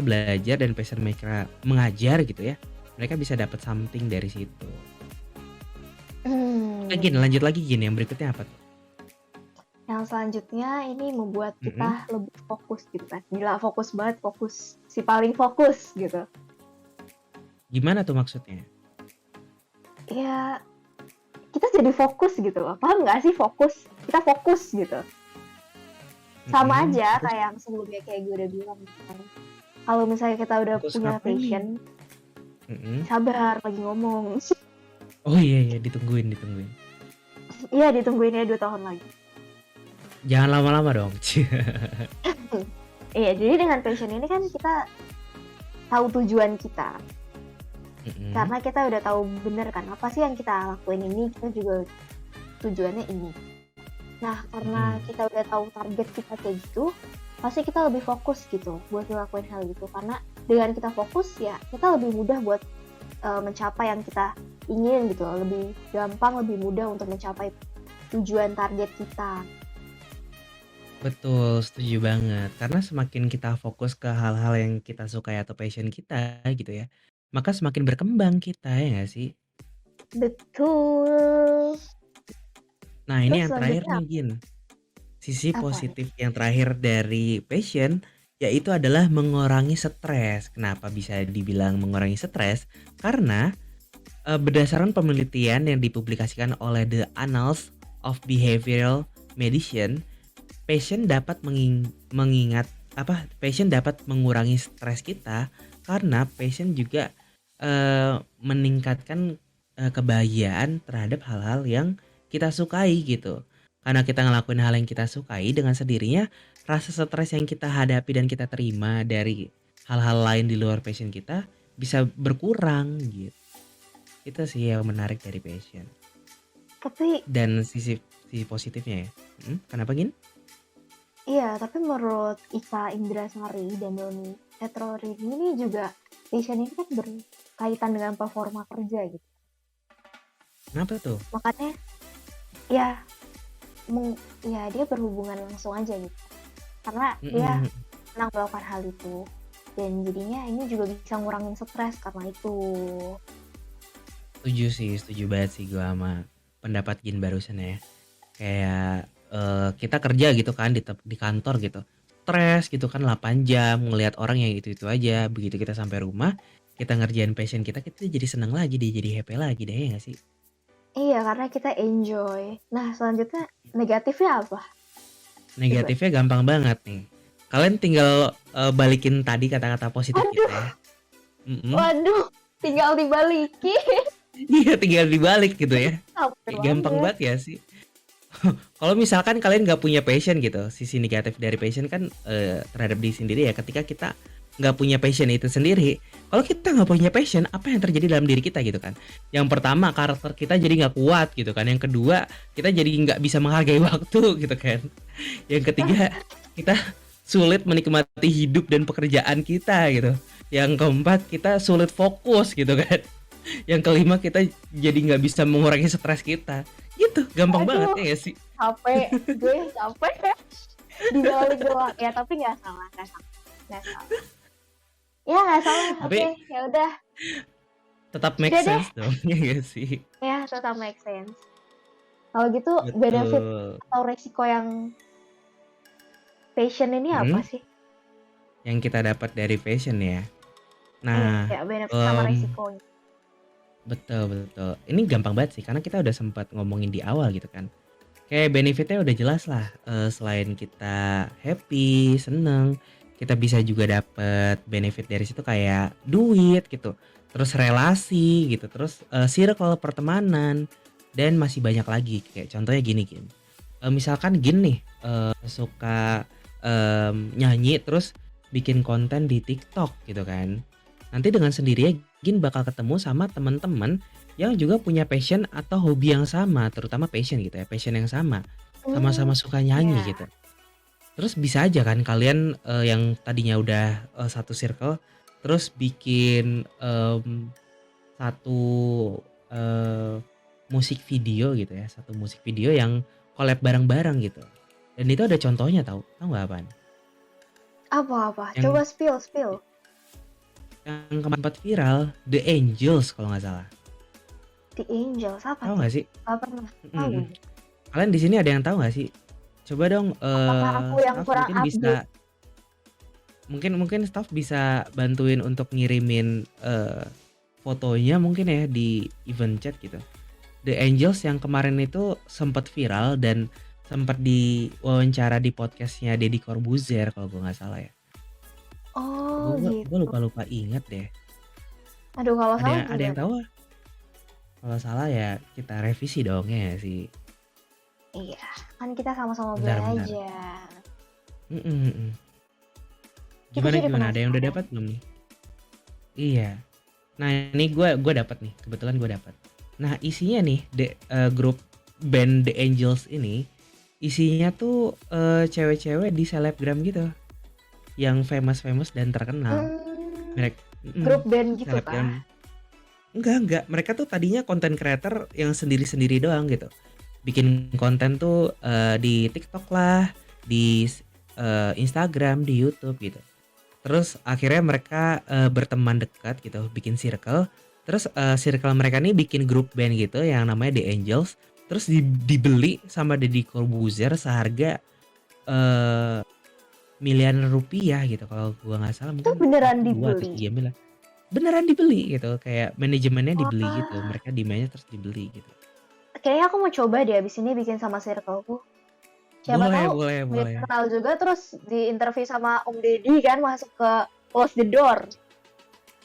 belajar dan passion mereka mengajar gitu ya. Mereka bisa dapat something dari situ. Gin, Bener. lanjut lagi Gin, yang berikutnya apa tuh? Yang selanjutnya ini membuat Mm-mm. kita lebih fokus gitu kan. Gila, fokus banget, fokus. Si paling fokus gitu. Gimana tuh maksudnya? Ya, kita jadi fokus gitu loh. Paham nggak sih fokus? Kita fokus gitu. Sama Mm-mm. aja Fokus, kayak yang sebelumnya kayak gue udah bilang gitu kan. Kalau misalnya kita udah fokus punya ngapain nih? passion, Mm-mm. sabar lagi ngomong. Oh iya, ditungguin. Iya, ditungguin ya 2 tahun lagi. Jangan lama-lama dong. Iya, jadi dengan passion ini kan kita tahu tujuan kita. Mm-mm. Karena kita udah tahu bener kan apa sih yang kita lakuin ini, kita juga tujuannya ini. Nah, karena Mm-mm. kita udah tahu target kita kayak gitu, pasti kita lebih fokus gitu buat ngelakuin hal gitu. Karena dengan kita fokus ya, kita lebih mudah buat mencapai yang kita ingin gitu. Lebih gampang, lebih mudah untuk mencapai tujuan target kita. Betul, setuju banget. Karena semakin kita fokus ke hal-hal yang kita sukai atau passion kita gitu ya, maka semakin berkembang kita ya nggak sih? Betul. Nah ini Terus yang terakhir selanjutnya nih Gin, Sisi Apa nih? positif yang terakhir dari passion, yaitu adalah mengurangi stres. Kenapa bisa dibilang mengurangi stres? Karena, berdasarkan penelitian yang dipublikasikan oleh The Annals of Behavioral Medicine, passion dapat mengurangi stres kita karena passion juga, meningkatkan, kebahagiaan terhadap hal-hal yang kita sukai gitu. Karena kita ngelakuin hal yang kita sukai, dengan sendirinya rasa stres yang kita hadapi dan kita terima dari hal-hal lain di luar passion kita bisa berkurang gitu. Itu sih yang menarik dari passion. Tapi Dan sisi positifnya ya. Kenapa Gin? iya, tapi menurut Ika Indrasari dan Doni Petrorini ini juga passion ini kan berkaitan dengan performa kerja gitu. Kenapa tuh? Makanya ya ya dia berhubungan langsung aja gitu. Karena dia Mhm. senang melakukan hal itu. Dan jadinya ini juga bisa ngurangin stres karena itu. Setuju banget sih gua sama pendapat Gin barusan ya. Kayak, kita kerja gitu kan di kantor gitu, stres gitu kan 8 jam ngelihat orang yang itu-itu aja, begitu kita sampai rumah, kita ngerjain passion kita jadi seneng lagi deh, jadi happy lagi deh, ya nggak sih? Iya, karena kita enjoy. Nah, selanjutnya negatifnya apa? Coba. Negatifnya gampang banget nih, kalian tinggal, balikin tadi kata-kata positif kita Aduh, ya, mhm, waduh, tinggal dibalikin. iya tinggal dibalik gitu ya, Hampir kayak gampang banget. banget ya sih? Kalau misalkan kalian nggak punya passion gitu, sisi negatif dari passion kan, terhadap diri sendiri ya, ketika kita nggak punya passion itu sendiri, kalau kita nggak punya passion, apa yang terjadi dalam diri kita gitu kan? Yang pertama karakter kita jadi nggak kuat gitu kan, yang kedua kita jadi nggak bisa menghargai waktu gitu kan, yang ketiga kita sulit menikmati hidup dan pekerjaan kita gitu, yang keempat kita sulit fokus gitu kan, yang kelima kita jadi nggak bisa mengurangi stres kita, gitu gampang banget Aduh, ya nggak sih? capek. Gue capek ya. Dibalik doang. Ya, tapi nggak salah, nggak salah. Nggak salah. Ya, nggak salah. Tapi Oke, ya udah. tetap make Udah deh. sense dong, ya nggak sih? Ya, tetap make sense. Kalau gitu, benefit Betul. atau resiko yang passion ini apa Mhm, sih? yang kita dapat dari passion ya. Nah, Ya, benefit sama mmm, resikonya. betul. Ini gampang banget sih karena kita udah sempat ngomongin di awal gitu kan. Kayak benefit-nya udah jelas lah, selain kita happy, seneng, kita bisa juga dapet benefit dari situ kayak duit gitu, terus relasi gitu, terus, circle pertemanan, dan masih banyak lagi. Kayak contohnya gini Gin, misalkan Gin nih, suka, nyanyi terus bikin konten di TikTok gitu kan. Nanti dengan sendirinya Gin bakal ketemu sama teman-teman yang juga punya passion atau hobi yang sama, terutama passion gitu ya, passion yang sama. Hmm, Sama-sama suka nyanyi ya. gitu. Terus bisa aja kan kalian, yang tadinya udah, satu circle, terus bikin, satu, eee, musik video gitu ya, satu musik video yang collab bareng-bareng gitu. Dan itu ada contohnya tahu nggak apaan? Apa-apa? Coba Yang spill, spill. yang kemarin sempat viral, The Angels kalau nggak salah. The Angels, apa Tahu tuh? nggak sih? Gak pernah Mhm tahu. mhm. Kalian di sini ada yang tahu nggak sih? Coba dong, Apakah aku yang Staff kurang mungkin update? bisa mungkin mungkin Staff bisa bantuin untuk ngirimin, fotonya mungkin ya di event chat gitu. The Angels yang kemarin itu sempat viral dan sempat diwawancara di podcastnya Deddy Corbuzier kalau gue nggak salah ya. Oh, Gue gitu. lupa inget deh. Aduh, kalau salah Ada yang gimana? tahu? Kalau salah ya kita revisi dong ya nggak sih. Iya, kan kita sama-sama Bentar. belajar. Mhm mhm. Kita Gimana jadi gimana? Ada yang udah penasaran. dapat belum nih? Iya. Nah ini gue dapat nih, kebetulan gue dapat. Nah isinya nih grup band The Angels ini isinya tuh cewek-cewek di selebgram gitu, yang famous dan terkenal. Hmm, Mereka grup band gitu kah? selebgram. Enggak, mereka tuh tadinya content creator yang sendiri-sendiri doang gitu. Bikin konten tuh di TikTok lah, di Instagram, di YouTube gitu. Terus akhirnya mereka, berteman dekat gitu, bikin circle, terus, circle mereka nih bikin grup band gitu yang namanya The Angels, terus dibeli sama Deddy Corbuzier seharga eee, miliaran rupiah gitu kalau gua nggak salah, Itu mungkin beneran 2 atau dibeli? 3 miliar. Beneran dibeli gitu, kayak manajemennya dibeli gitu, Wah, mereka demand-nya terus dibeli gitu. kayaknya aku mau coba deh abis ini bikin sama circleku. Siapa Boleh tahu boleh dia boleh. kenal juga terus diinterview sama Om Deddy kan masuk ke close the door.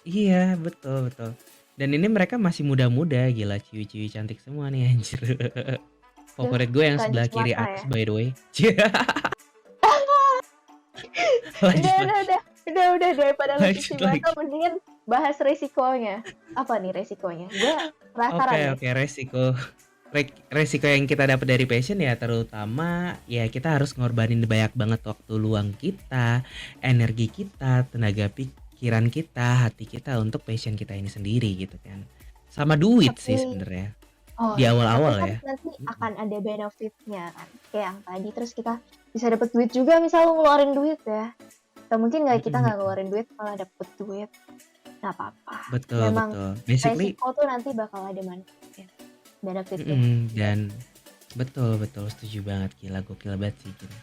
Iya, betul betul. Dan ini mereka masih muda-muda, gila ciwi-ciwi cantik semua nih anjir. Duh, Favorit gue yang sebelah kancing kiri mata atas ya. by the way. Lanjut Udah, lagi. udah daripada lu cuci Lanjut mata lagi. mendingan bahas resikonya. Apa nih resikonya? Gue penasaran Oke nih. oke, resiko yang kita dapat dari passion ya terutama ya kita harus ngorbanin banyak banget waktu luang kita, energi kita, tenaga pikiran kita, hati kita untuk passion kita ini sendiri gitu kan. Sama duit sih Tapi sebenarnya oh di ya, tapi awal-awal kan ya. nanti Mm-mm. akan ada benefitnya kan. Kayak yang tadi terus kita bisa dapet duit juga misal lu ngeluarin duit ya. Atau mungkin nggak kita nggak Mm-mm. ngeluarin duit malah dapet duit. Nggak apa-apa. Betul Memang betul. Basically, resiko tuh nanti bakal ada manfaatnya, benefitnya. dan betul betul setuju banget, gila gokil banget sih gila.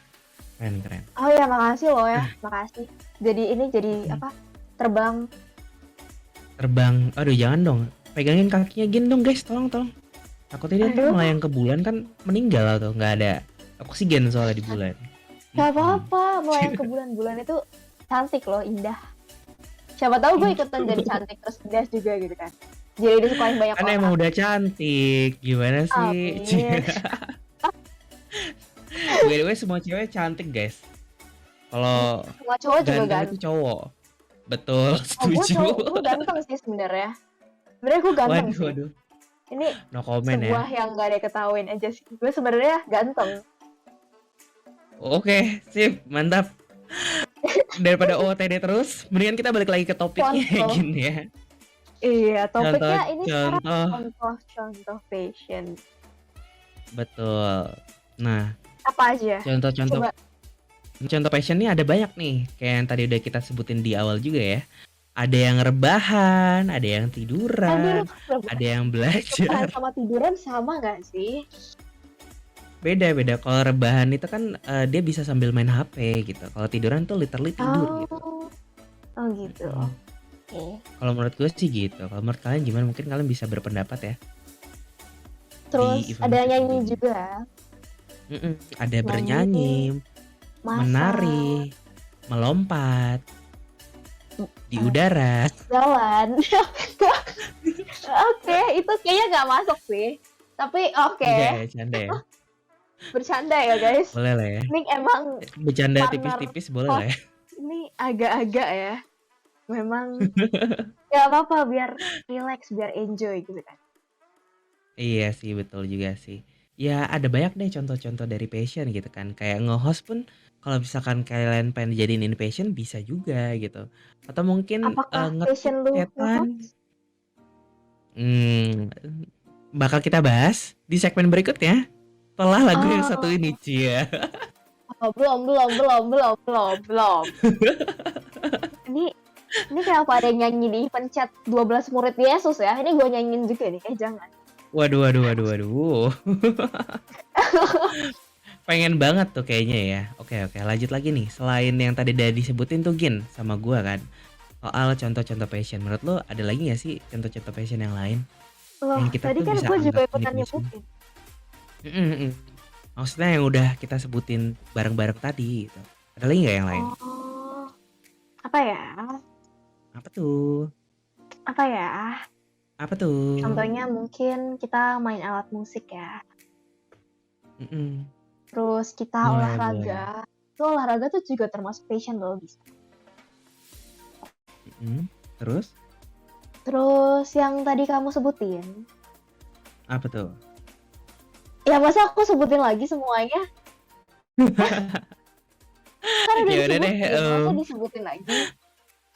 Keren keren. Oh ya, makasih loh ya, makasih. Jadi ini jadi Mm-mm. apa? Terbang. Terbang, aduh jangan dong. Pegangin kakinya gini dong guys, tolong tolong. Takutnya dia ntar Aduh, melayang ke bulan kan meninggal atau nggak ada oksigen soalnya di bulan. gak Mm-mm. apa-apa. Melayang ke bulan-bulan itu cantik loh, indah. Siapa tahu gue ikutan jadi cantik terus indah juga gitu kan. Jadi disukain banyak Kan emang orang. udah cantik, gimana sih? Amin. By the way semua cewek cantik guys. Kalau Semua cowok juga ganteng itu ganteng. cowok. Betul, Oh, setuju. gue ganteng sih sebenarnya. Sebenarnya gue ganteng Waduh sih. waduh. Ini No comment ya. sebuah yang gak ada ketahuin aja sih. Gue sebenarnya ganteng. Oke, sip, mantap. Daripada OOTD terus, mendingan kita balik lagi ke topiknya Contoh. gini ya. Iya, topiknya ini sekarang Contoh-contoh, contoh-contoh fashion. betul. Nah, Apa aja? contoh-contoh Coba. contoh passion nih ada banyak nih. Kayak yang tadi udah kita sebutin di awal juga ya. Ada yang rebahan, ada yang Aduh, tiduran, ada yang rebahan belajar. sama tiduran sama gak sih? Beda-beda. Kalau rebahan itu kan dia bisa sambil main HP gitu. Kalau tiduran tuh literally tidur gitu. Oh, oh gitu. Mm. Oke. Kalau menurut gue sih gitu. Kalau menurut kalian gimana? Mungkin kalian bisa berpendapat ya di Terus event ada fashion nyanyi ini. juga. Ada Nyanyi, bernyanyi, masak, menari, melompat di eh, udara. jalan. Oke, itu kayaknya nggak masuk sih. Tapi oke, Enggak ya, canda ya. bercanda ya guys. Boleh lah ya. Ini emang Bercanda partner tipis-tipis boleh lah ya. host ini agak-agak ya. Memang nggak apa-apa biar relax, biar enjoy gitu kan. Iya sih, betul juga sih. Ya ada banyak deh contoh-contoh dari passion gitu kan. Kayak nge-host pun kalau misalkan kalian pengen jadiin ini passion bisa juga gitu. Atau mungkin Apakah nge-tweet passion lu cetan. nge-host? Hmm, bakal kita bahas di segmen berikutnya. Setelah lagu yang satu Oh, ini, Cia. oh, belum. Ini ini kenapa ada yang nyanyi di event chat 12 murid Yesus ya? Ini gue nyanyiin juga nih, jangan. Waduh, waduh, waduh, waduh. Pengen banget tuh kayaknya ya. Oke, oke, lanjut lagi nih. Selain yang tadi udah disebutin tuh Gin sama gua kan. Soal contoh-contoh passion. Menurut lo ada lagi gak sih contoh-contoh passion yang lain? Loh, Yang kita tadi tuh kan bisa gue juga anggap ini ikutan passion. nyebutin. Maksudnya yang udah kita sebutin bareng-bareng tadi gitu. Ada lagi gak yang lain? Oh, apa ya? Apa tuh? Apa ya? Apa tuh? Contohnya mungkin kita main alat musik ya. Mm-mm. Terus kita Boleh, boleh. olahraga. Itu olahraga tuh juga termasuk passion loh, bisa. Mm-mm. Terus? Terus yang tadi kamu sebutin. Apa tuh? Ya masa aku sebutin lagi semuanya? Kan udah Ya udah deh. disebutin, masa disebutin lagi?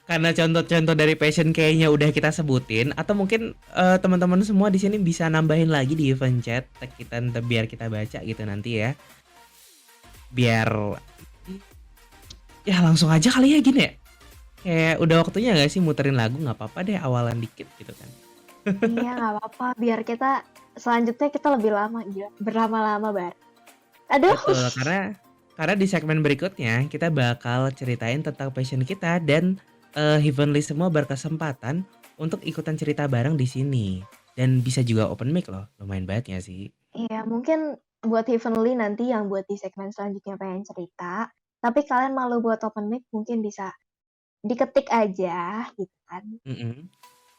Karena contoh-contoh dari passion kayaknya udah kita sebutin, atau mungkin teman-teman semua di sini bisa nambahin lagi di event chat tag kita biar kita baca gitu nanti ya. Biar ya langsung aja kali ya gini ya. Kayak udah waktunya gak sih muterin lagu, nggak apa-apa deh awalan dikit gitu kan. Iya, nggak apa-apa. Biar kita selanjutnya kita lebih lama, gila. Berlama-lama, Bar. Aduh, Betul, karena Karena di segmen berikutnya kita bakal ceritain tentang passion kita dan Heavenly semua berkesempatan untuk ikutan cerita bareng di sini. Dan bisa juga open mic loh, lumayan banget gak sih? Iya, mungkin buat Heavenly nanti yang buat di segmen selanjutnya pengen cerita, tapi kalian malu buat open mic mungkin bisa diketik aja gitu kan. Mhm.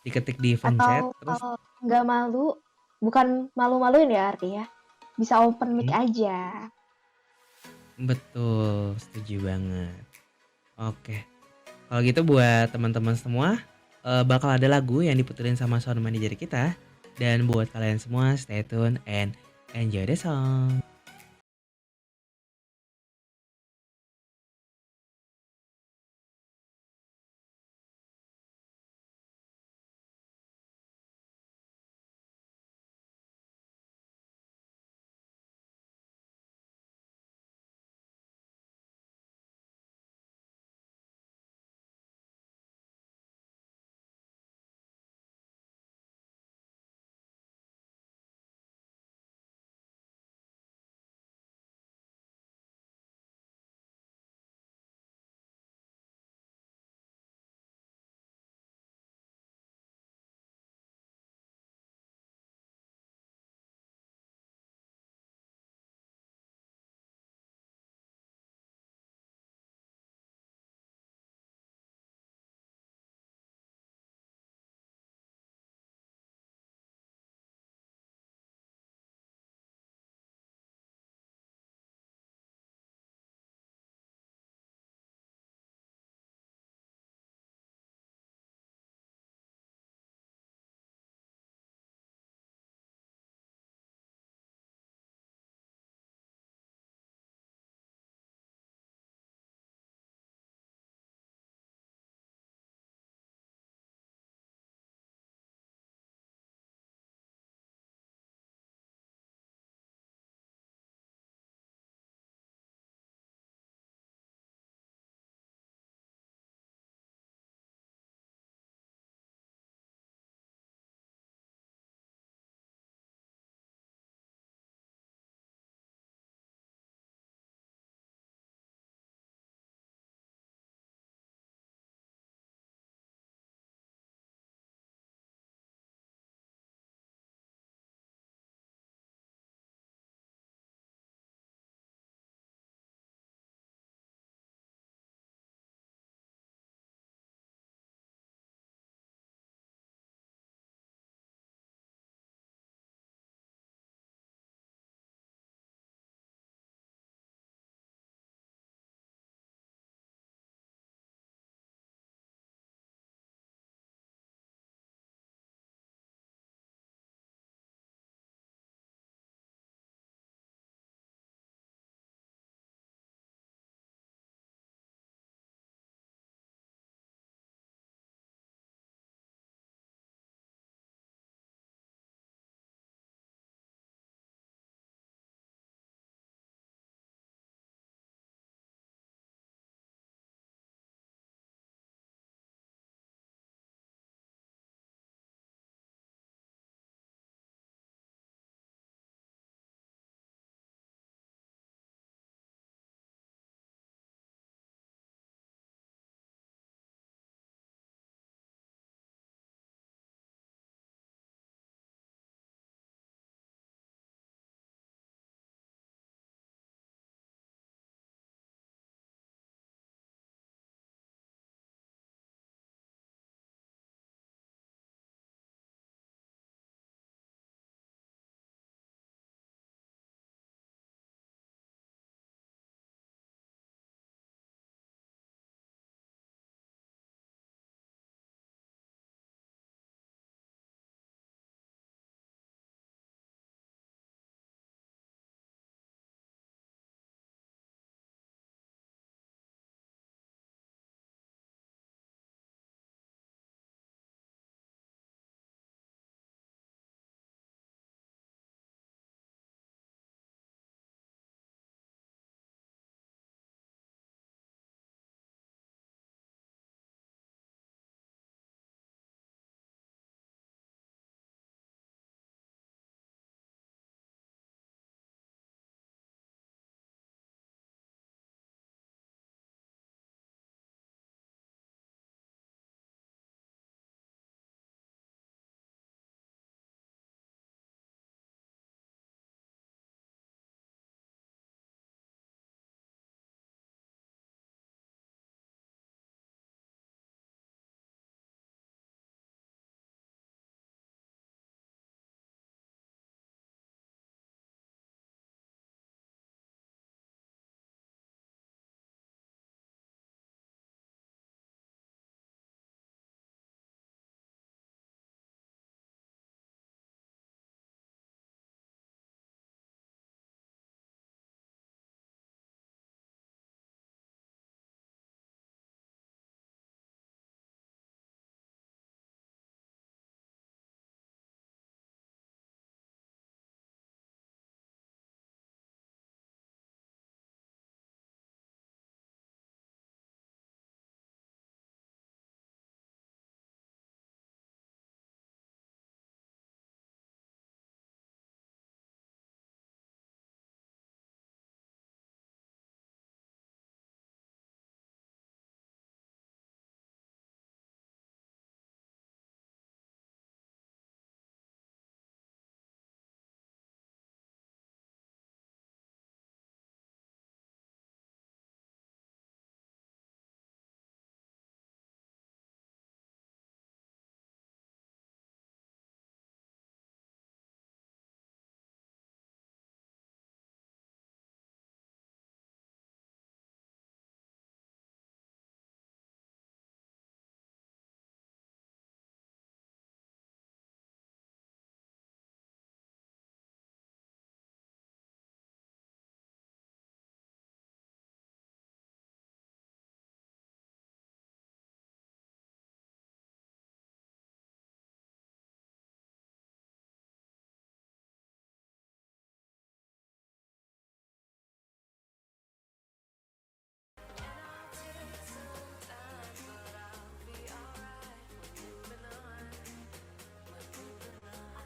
Diketik di form chat Atau terus kalau nggak malu, bukan malu-maluin ya artinya, bisa open mic mhm, aja. betul, setuju banget. Oke, kalau gitu buat teman-teman semua, bakal ada lagu yang diputerin sama sound manager kita, dan buat kalian semua stay tune and enjoy the song.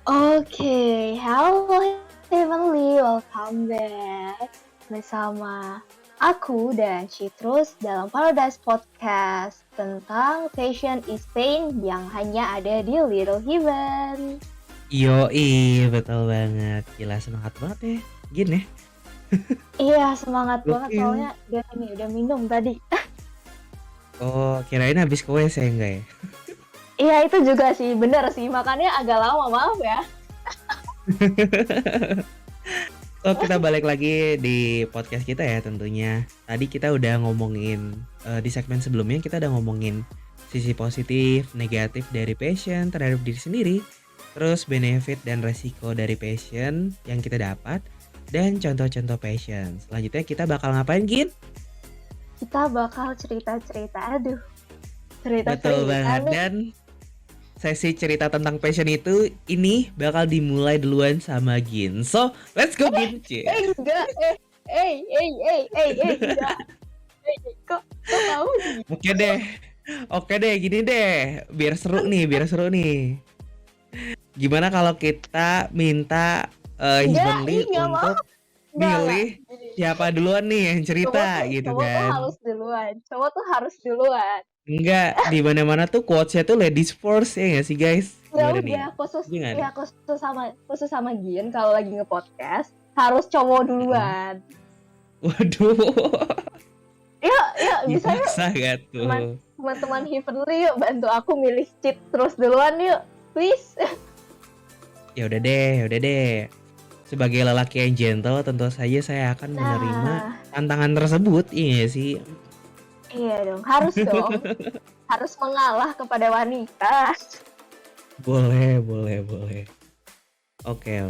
Oke, halo Heavenly, welcome back bersama aku dan Citrus dalam Paradise Podcast tentang Passion is Pain yang hanya ada di Little Heaven. Yoi, betul banget. Gila semangat banget ya. Gin ya. Iya, semangat banget Gokil. soalnya udah minum tadi. Oh, kirain habis ke WC enggak ya? Iya, itu juga sih, bener sih, makanya agak lama, maaf ya. So, kita balik lagi di podcast kita ya tentunya. Tadi kita udah ngomongin di segmen sebelumnya kita udah ngomongin sisi positif, negatif dari passion terhadap diri sendiri, terus benefit dan resiko dari passion yang kita dapat, dan contoh-contoh passion. Selanjutnya kita bakal ngapain, Gin? Kita bakal cerita-cerita, Betul cerita-cerita banget. nih. Dan sesi cerita tentang passion itu ini bakal dimulai duluan sama Gin. So, let's go Gin. Enggak, enggak. Kok kamu sih? Oke deh. Oke deh, gini deh. Biar seru nih. Gimana kalau kita minta Heavenly Enggak mau. untuk milih siapa duluan nih yang cerita gitu Cowok tuh kan. harus duluan. Enggak, di mana-mana tuh quotes-nya tuh ladies first ya nggak sih guys? Ya Gimana nih? udah, Gimana? khusus sama Gian kalau lagi nge-podcast harus cowok duluan. Waduh. Ya, bisa yuk. Bisa gak tuh? Teman-teman Heavenly yuk bantu aku milih cheat terus duluan yuk. Please. Ya udah deh. Sebagai lelaki yang gentle, tentu saja saya akan menerima tantangan tersebut, iya nggak sih? Iya dong, harus dong. Harus mengalah kepada wanita. Boleh. Oke.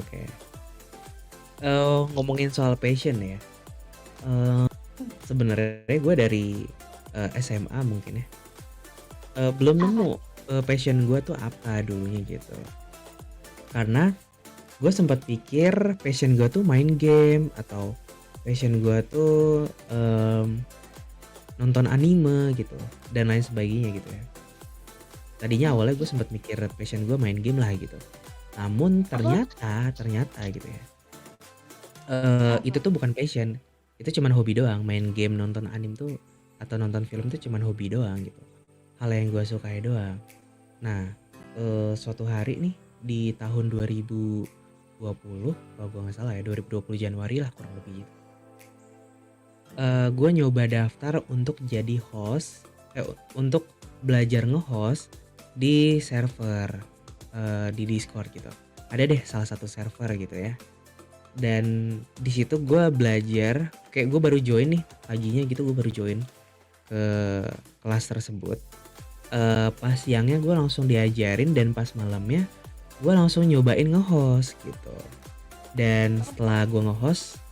Ngomongin soal passion ya. Sebenarnya gue dari SMA mungkin ya. Belum nemu passion gue tuh apa dulunya gitu. Karena gue sempat pikir passion gue tuh main game atau passion gue tuh nonton anime gitu dan lain sebagainya gitu ya. Tadinya awalnya gue sempat mikir passion gue main game lah gitu. Namun ternyata gitu ya. Itu tuh bukan passion. Itu cuman hobi doang. Main game, nonton anime tuh atau nonton film tuh cuman hobi doang gitu. Hal yang gue sukai doang. Nah, suatu hari nih di tahun 2020 kalau gue nggak salah ya 2020 Januari lah kurang lebih gitu. Gue nyoba daftar untuk jadi host untuk belajar nge-host di server di Discord gitu. Ada deh salah satu server gitu ya. Dan di situ gue belajar kayak gue baru join nih paginya gitu, gue baru join ke kelas tersebut. Pas siangnya gue langsung diajarin dan pas malamnya gue langsung nyobain nge-host gitu. Dan setelah gue nge-host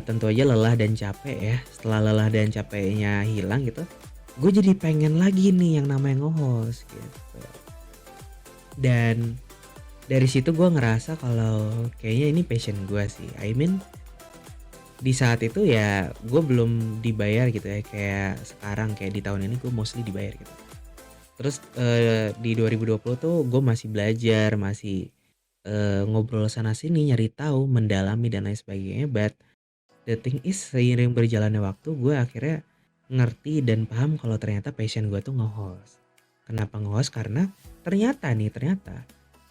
tentu aja lelah dan capek ya. Setelah lelah dan capeknya hilang gitu, gue jadi pengen lagi nih yang namanya nge-host gitu. Dan dari situ gue ngerasa kalau kayaknya ini passion gue sih. I mean di saat itu ya gue belum dibayar gitu ya kayak sekarang, kayak di tahun ini gue mostly dibayar gitu. Terus di 2020 tuh gue masih belajar, masih ngobrol sana sini, nyari tahu, mendalami dan lain sebagainya. But the thing is seiring berjalannya waktu gue akhirnya ngerti dan paham kalau ternyata passion gue tuh nge-host. Kenapa nge-host? Karena ternyata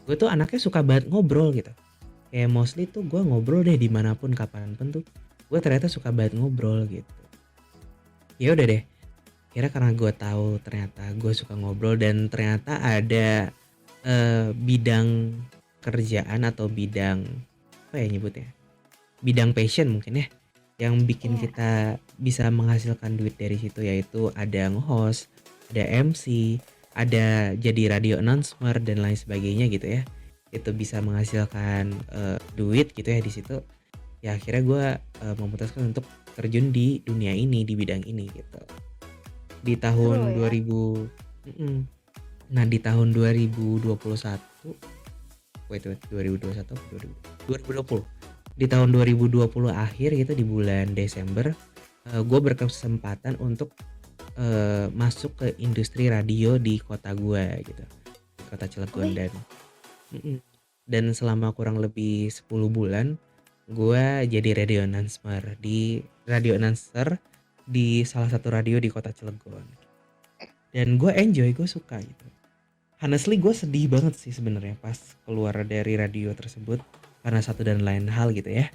gue tuh anaknya suka banget ngobrol gitu. Kayak mostly tuh gue ngobrol deh dimanapun kapanpun tuh gue ternyata suka banget ngobrol gitu. Ya udah deh. Kira karena gue tahu ternyata gue suka ngobrol dan ternyata ada bidang kerjaan atau bidang apa ya nyebutnya, bidang passion mungkin ya, yang bikin kita bisa menghasilkan duit dari situ, yaitu ada nge-host, ada MC, ada jadi radio announcer dan lain sebagainya gitu ya. Itu bisa menghasilkan duit gitu ya di situ. Ya akhirnya gue memutuskan untuk terjun di dunia ini, di bidang ini gitu. Di tahun 2000 nah di tahun 2021 2020 di tahun 2020 akhir gitu, di bulan Desember gue berkesempatan untuk masuk ke industri radio di kota gue gitu, kota Cilegon. Dan dan selama kurang lebih 10 bulan gue jadi radio announcer di salah satu radio di kota Cilegon. Dan gue enjoy, gue suka gitu. Honestly gue sedih banget sih sebenarnya pas keluar dari radio tersebut karena satu dan lain hal gitu ya.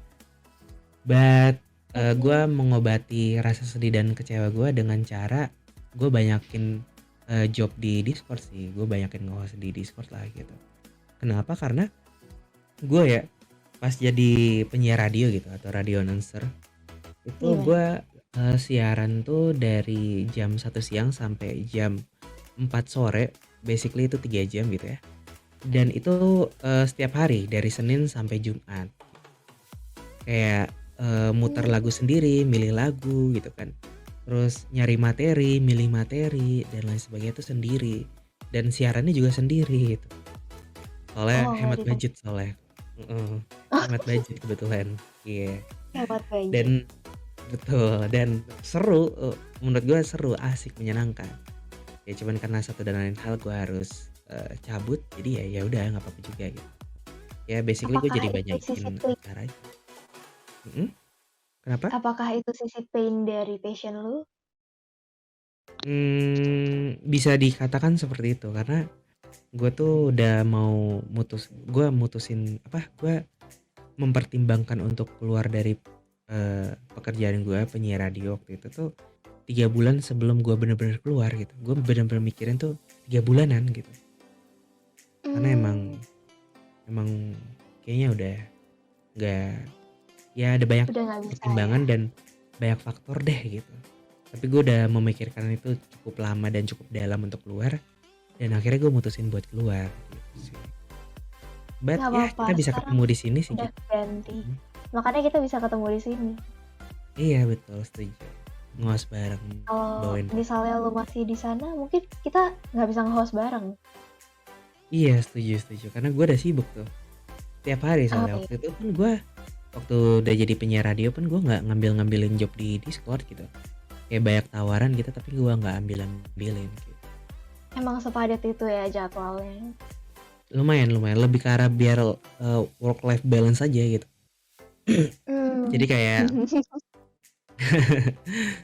But gue mengobati rasa sedih dan kecewa gue dengan cara gue banyakin job di Discord sih. Gue banyakin nge-host di Discord lah gitu. Kenapa? Karena gue ya pas jadi penyiar radio gitu atau radio announcer itu Gimana? gue siaran tuh dari jam 1 siang sampai jam 4 sore, basically itu 3 jam gitu ya. Dan itu setiap hari dari Senin sampai Jumat. Kayak muter Hmm. lagu sendiri, milih lagu gitu kan. Terus nyari materi, milih materi dan lain sebagainya itu sendiri. Dan siarannya juga sendiri gitu. Soalnya Oh, nggak hemat ditanya. budget soalnya. Heeh, hemat budget kebetulan. Iya. Hemat budget. Dan betul dan seru, menurut gue seru, asik, menyenangkan. Ya cuman karena satu dan lain hal gue harus cabut jadi ya udah nggak apa-apa juga gitu. Ya basically gue Apakah jadi itu sisi banyakin pain? acara aja. Mhm, kenapa? Apakah itu sisi pain dari passion lu? Bisa dikatakan seperti itu karena gue tuh udah mau gue mutusin apa, gue mempertimbangkan untuk keluar dari pekerjaan gue penyiar radio waktu itu tuh 3 bulan sebelum gue bener-bener keluar gitu. Gue bener-bener mikirin tuh 3 bulanan gitu. Karena emang Hmm, emang kayaknya udah nggak, ya ada banyak udah nggak bisa ya. pertimbangan dan banyak faktor deh gitu. Tapi gue udah memikirkan itu cukup lama dan cukup dalam untuk keluar dan akhirnya gue mutusin buat keluar gitu sih. But Nggak ya apa-apa, kita bisa sekarang ketemu di sini sih udah gitu. ganti. Mhm. Makanya kita bisa ketemu di sini. Iya betul, setuju. Nguas bareng, Kalau bawain misalnya lu masih di sana, mungkin kita nggak bisa nge-host bareng. iya setuju setuju karena gue udah sibuk tuh. Tiap hari Oh soalnya iya. waktu itu kan gue waktu udah jadi penyiar radio pun gue nggak ngambil-ngambilin job di Discord gitu. Kayak banyak tawaran gitu tapi gue nggak ambil-ambilin gitu. Emang sepadat itu ya jadwalnya. Lumayan lumayan lebih ke arah biar work life balance aja gitu. Hmm. Jadi kayak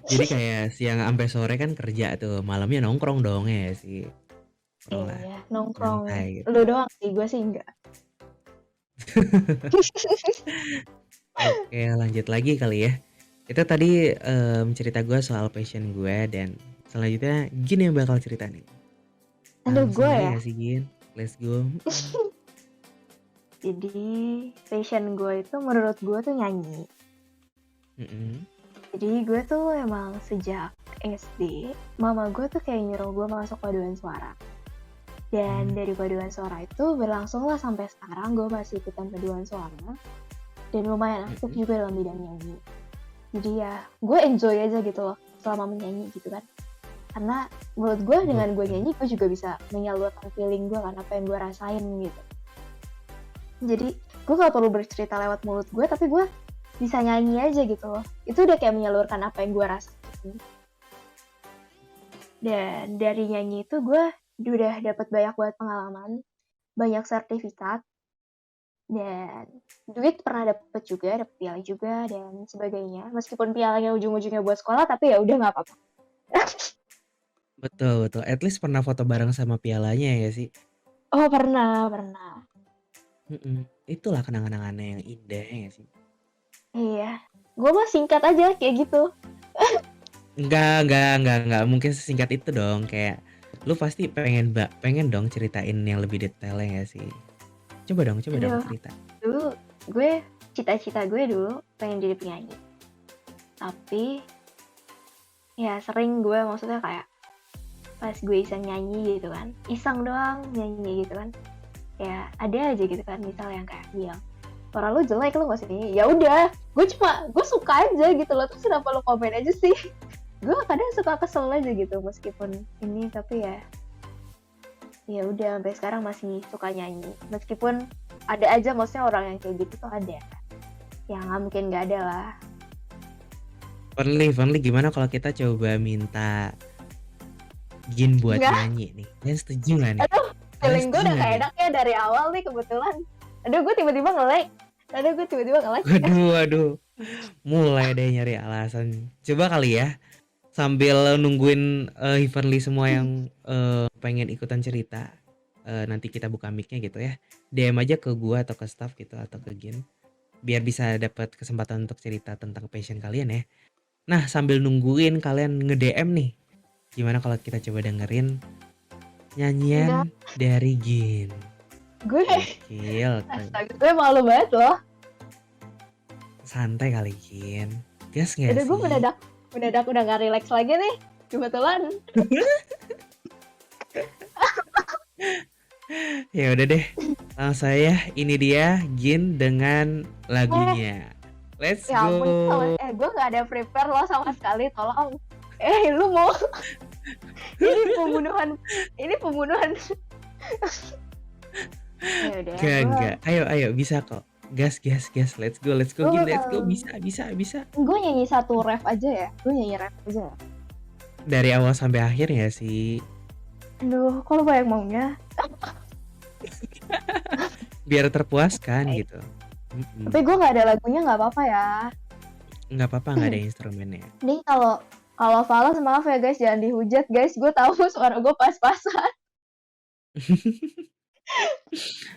jadi kayak siang sampai sore kan kerja tuh, malamnya nongkrong dong ya sih. Nongkrong lah, Iya, nongkrong. nyantai gitu. Lu doang sih, gue sih enggak. Oke, lanjut lagi kali ya. Itu tadi cerita gue soal passion gue dan selanjutnya Gin yang bakal cerita nih. Aduh, Langsung gue aja ya. gak sih Gin? Let's go. Jadi, passion gue itu menurut gue tuh nyanyi. Mm-mm. Jadi, gue tuh emang sejak SD, mama gue tuh kayak nyuruh gue masuk paduan suara. Dan dari paduan suara itu berlangsung lah sampai sekarang gue masih ikutan paduan suara. Dan lumayan aktif Mm-mm. juga dalam bidang nyanyi. Jadi ya, gue enjoy aja gitu loh selama menyanyi gitu kan. Karena menurut gue dengan gue Gokil. nyanyi, gue juga bisa menyalurkan feeling gue kan, apa yang gue rasain gitu. Jadi gue gak perlu bercerita lewat mulut gue, tapi gue bisa nyanyi aja gitu loh. Itu udah kayak menyalurkan apa yang gue rasain. Dan dari nyanyi itu gue udah dapat banyak banget pengalaman, banyak sertifikat, dan duit pernah dapet juga, dapet piala juga dan sebagainya. Meskipun pialanya ujung-ujungnya buat sekolah, tapi ya udah nggak apa-apa. Betul betul. At least pernah foto bareng sama pialanya ya sih. Oh pernah, pernah. Mm-mm. Itulah kenang-kenangannya yang indah ya sih. Iya, gue mah singkat aja kayak gitu. Enggak mungkin sesingkat itu dong. Kayak lu pasti pengen dong ceritain yang lebih detailnya ya sih. Coba dong Aduh, cerita. dulu gue cita-cita gue dulu pengen jadi penyanyi. Tapi ya sering gue maksudnya kayak pas gue iseng nyanyi gitu kan, iseng doang nyanyi gitu kan. Ya ada aja gitu kan misal yang kayak bilang suara lu jelek lu nggak usah nyanyi. Ya udah, gue suka aja gitu loh. Terus kenapa lu komen aja sih? Gue kadang suka kesel aja gitu meskipun ini, tapi ya udah sampai sekarang masih suka nyanyi meskipun ada aja maksudnya orang yang kayak gitu tuh ada, ya nggak mungkin nggak ada lah. Fernly gimana kalau kita coba minta Gin buat Nggak, nyanyi nih? Kalian setuju gak nih? aduh Kalian feeling gue setuju udah gak kayak nih? enak ya dari awal nih kebetulan. Aduh, gue tiba-tiba nge-lag. Waduh, waduh. Mulai deh nyari alasan. Coba kali ya, sambil nungguin Heavenly semua yang pengen ikutan cerita. Nanti kita buka mic-nya gitu ya. DM aja ke gua atau ke staff gitu atau ke Gin. Biar bisa dapat kesempatan untuk cerita tentang passion kalian ya. Nah, sambil nungguin kalian nge-DM nih. Gimana kalau kita coba dengerin Enggak, nyanyian dari Gin. gue Gokil. astaga, gue malu banget loh. Santai kali Gin. Gas gak Aduh, gue sih? mendadak udah gak relax lagi nih. Kebetulan. Ya udah deh. Langsung saya ini dia Gin dengan Eh, lagunya. Let's ya ampun, go. gue gak ada prepare loh sama sekali, tolong. Lu mau ini pembunuhan. Ya udah, Gak, enggak. Ayo, ayo, bisa kok. Gas, gas, gas. Let's go, gue Gin. Let's go. bakal Bisa, bisa, bisa. gue nyanyi satu ref aja ya. Dari awal sampai akhir ya sih. Aduh, kok lu banyak maunya? Biar terpuaskan gitu. Tapi gue nggak ada lagunya, nggak apa-apa ya. Nggak apa-apa, nggak ada instrumennya. Nih kalau Falas, maaf ya guys, jangan dihujat guys. Gue tahu suara gue pas-pasan.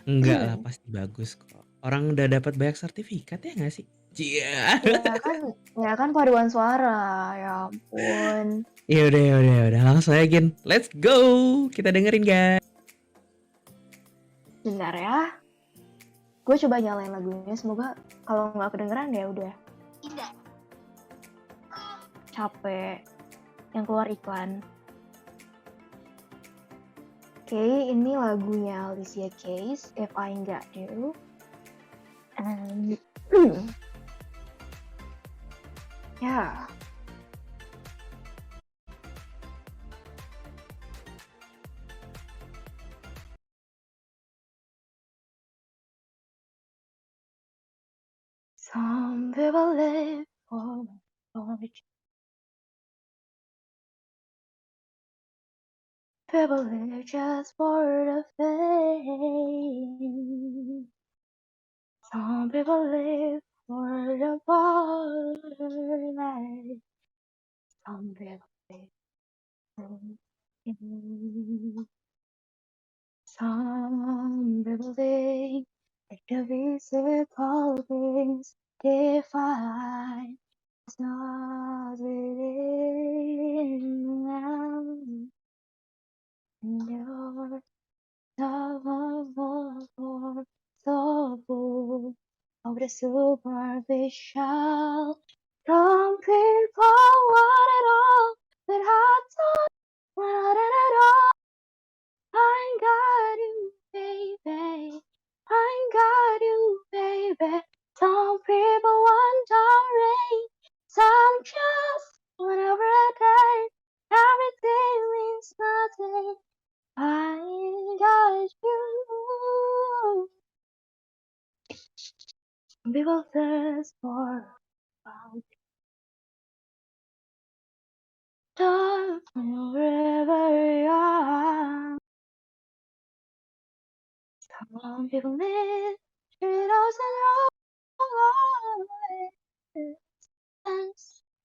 Enggak lah, pasti bagus kok. Orang udah dapat banyak sertifikat ya nggak sih? Iya. Ya kan paduan suara. Ya ampun. Ya udah, ya udah, ya udah. Langsung aja Gin. Let's go. Kita dengerin guys. Bentar ya. Gue coba nyalain lagunya. Semoga kalau nggak kedengeran ya udah. Capek. Yang keluar iklan. Oke, ini lagunya Alicia Keys, If I Got You. And ya. Some people live for knowledge. People live just for the fame. Some people live for the spotlight. Some people live for you. Some people think that the physical things define. It's not within them. You're more so full of the superficial. From people want it all, but I don't want it at all. I got you, baby. I got you, baby. Some people want the rain, some just want every day. Everything means nothing. I got you. Some people thirst for time wherever you are. Some people live 3,000 and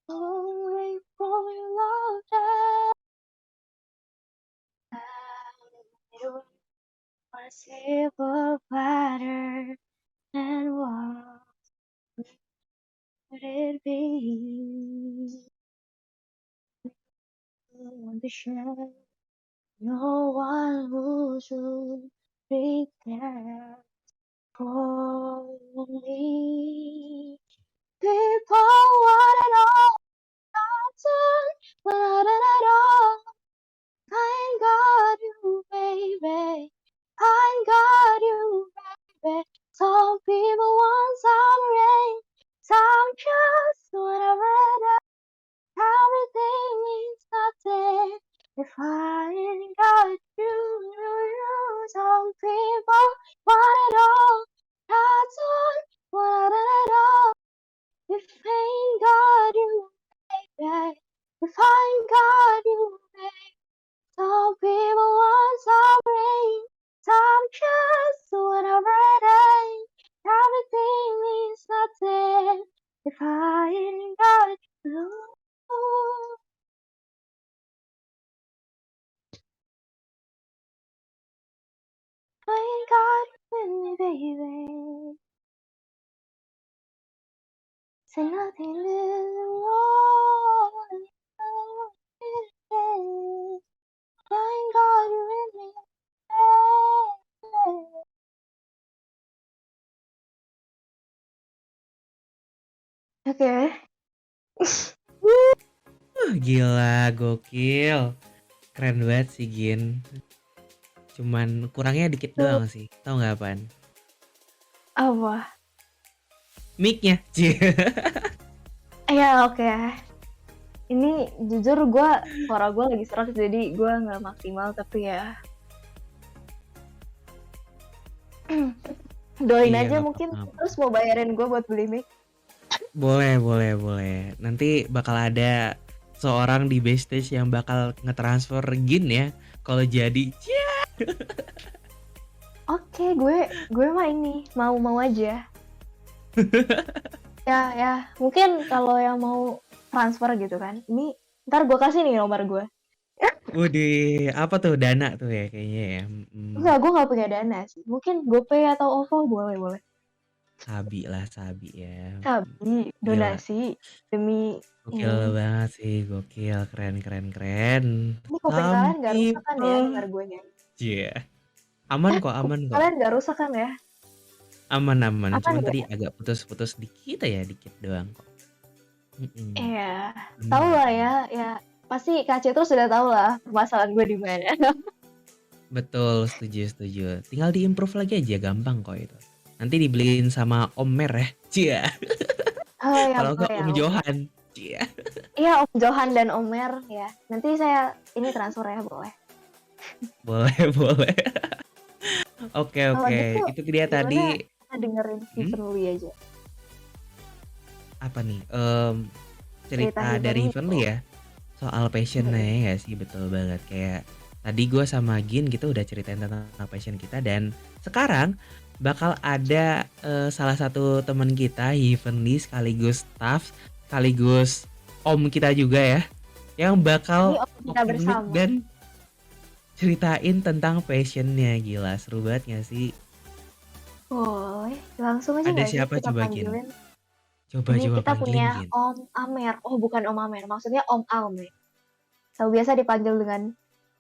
away from your love that you want a silver platter, and what would it be? On the shelf, no one who should be there for me. People want it all, but not at all. I ain't got you, baby. I ain't got you, baby. Some people want some rain, some just whatever it is. Everything means nothing if I ain't got you. Some people want it all, that's all, want it all. If I ain't got you, baby. If I ain't got you, baby. Say nothing is wrong. Thank God you're with me. Oke. Gila, gokil. Keren banget sih Gin. Cuman kurangnya dikit doang sih. Tahu nggak apaan? Apa? Mic-nya. Cie. Ya oke. Ini jujur suara gue lagi serak jadi gue nggak maksimal tapi ya doain Iya, aja nggak mungkin apa-apa. terus mau bayarin gue buat beli mic. Boleh, boleh, boleh. Nanti bakal ada seorang di backstage yang bakal ngetransfer Gin ya. Kalau jadi, cie. Oke, gue mah ini mau aja. Ya mungkin kalau yang mau transfer gitu kan, ini ntar gue kasih nih nomor gue. Waduh, apa tuh dana tuh ya kayaknya ya. Enggak, gue nggak punya dana sih. Mungkin GoPay atau OVO boleh. Sabi lah, sabi ya. Tapi Gila, donasi demi gokil ini. banget sih, gokil, keren, keren, keren. Ini kuping Some kalian nggak rusak kan ya people, dengar gue nyanyi? yeah. Aman kok, aman Kuping kok. kalian nggak rusak kan ya? Aman, aman. Apa Cuman nih tadi ya? agak putus-putus dikit ya, dikit doang kok. Iya, tahu Aman. lah ya. Pasti Kak Citru sudah tahu lah permasalahan gue di mana. Betul, setuju, setuju. Tinggal diimprove lagi aja, gampang kok itu. Nanti dibeliin sama Om Mer ya. Cia. Oh ya Kalau boleh enggak ya, Om oke. Johan. Cia. Iya Om Johan dan Om Mer ya. Nanti saya ini transfer ya boleh. Boleh, boleh. Oke, Kalau oke. gitu Itu dia gimana tadi. kita dengerin Hmm? Heavenly aja. Apa nih? Cerita Cerita dari Heavenly Heavenly tuh. ya. Soal passionnya Mm-mm. ya nggak sih, betul banget. Kayak tadi gue sama Gin kita udah ceritain tentang passion kita, dan sekarang bakal ada salah satu teman kita, Heavenly, sekaligus staff, sekaligus om kita juga ya, yang Ini bakal Om kita open mic bersama. dan ceritain tentang passionnya. Gila, seru banget gak sih? Boleh, langsung aja Ada nggak sih siapa kita coba Gin? panggilin? Ini Coba kita panggilin punya Gin. Om Amer. Oh bukan Om Amer, maksudnya Om Alme. So biasa dipanggil dengan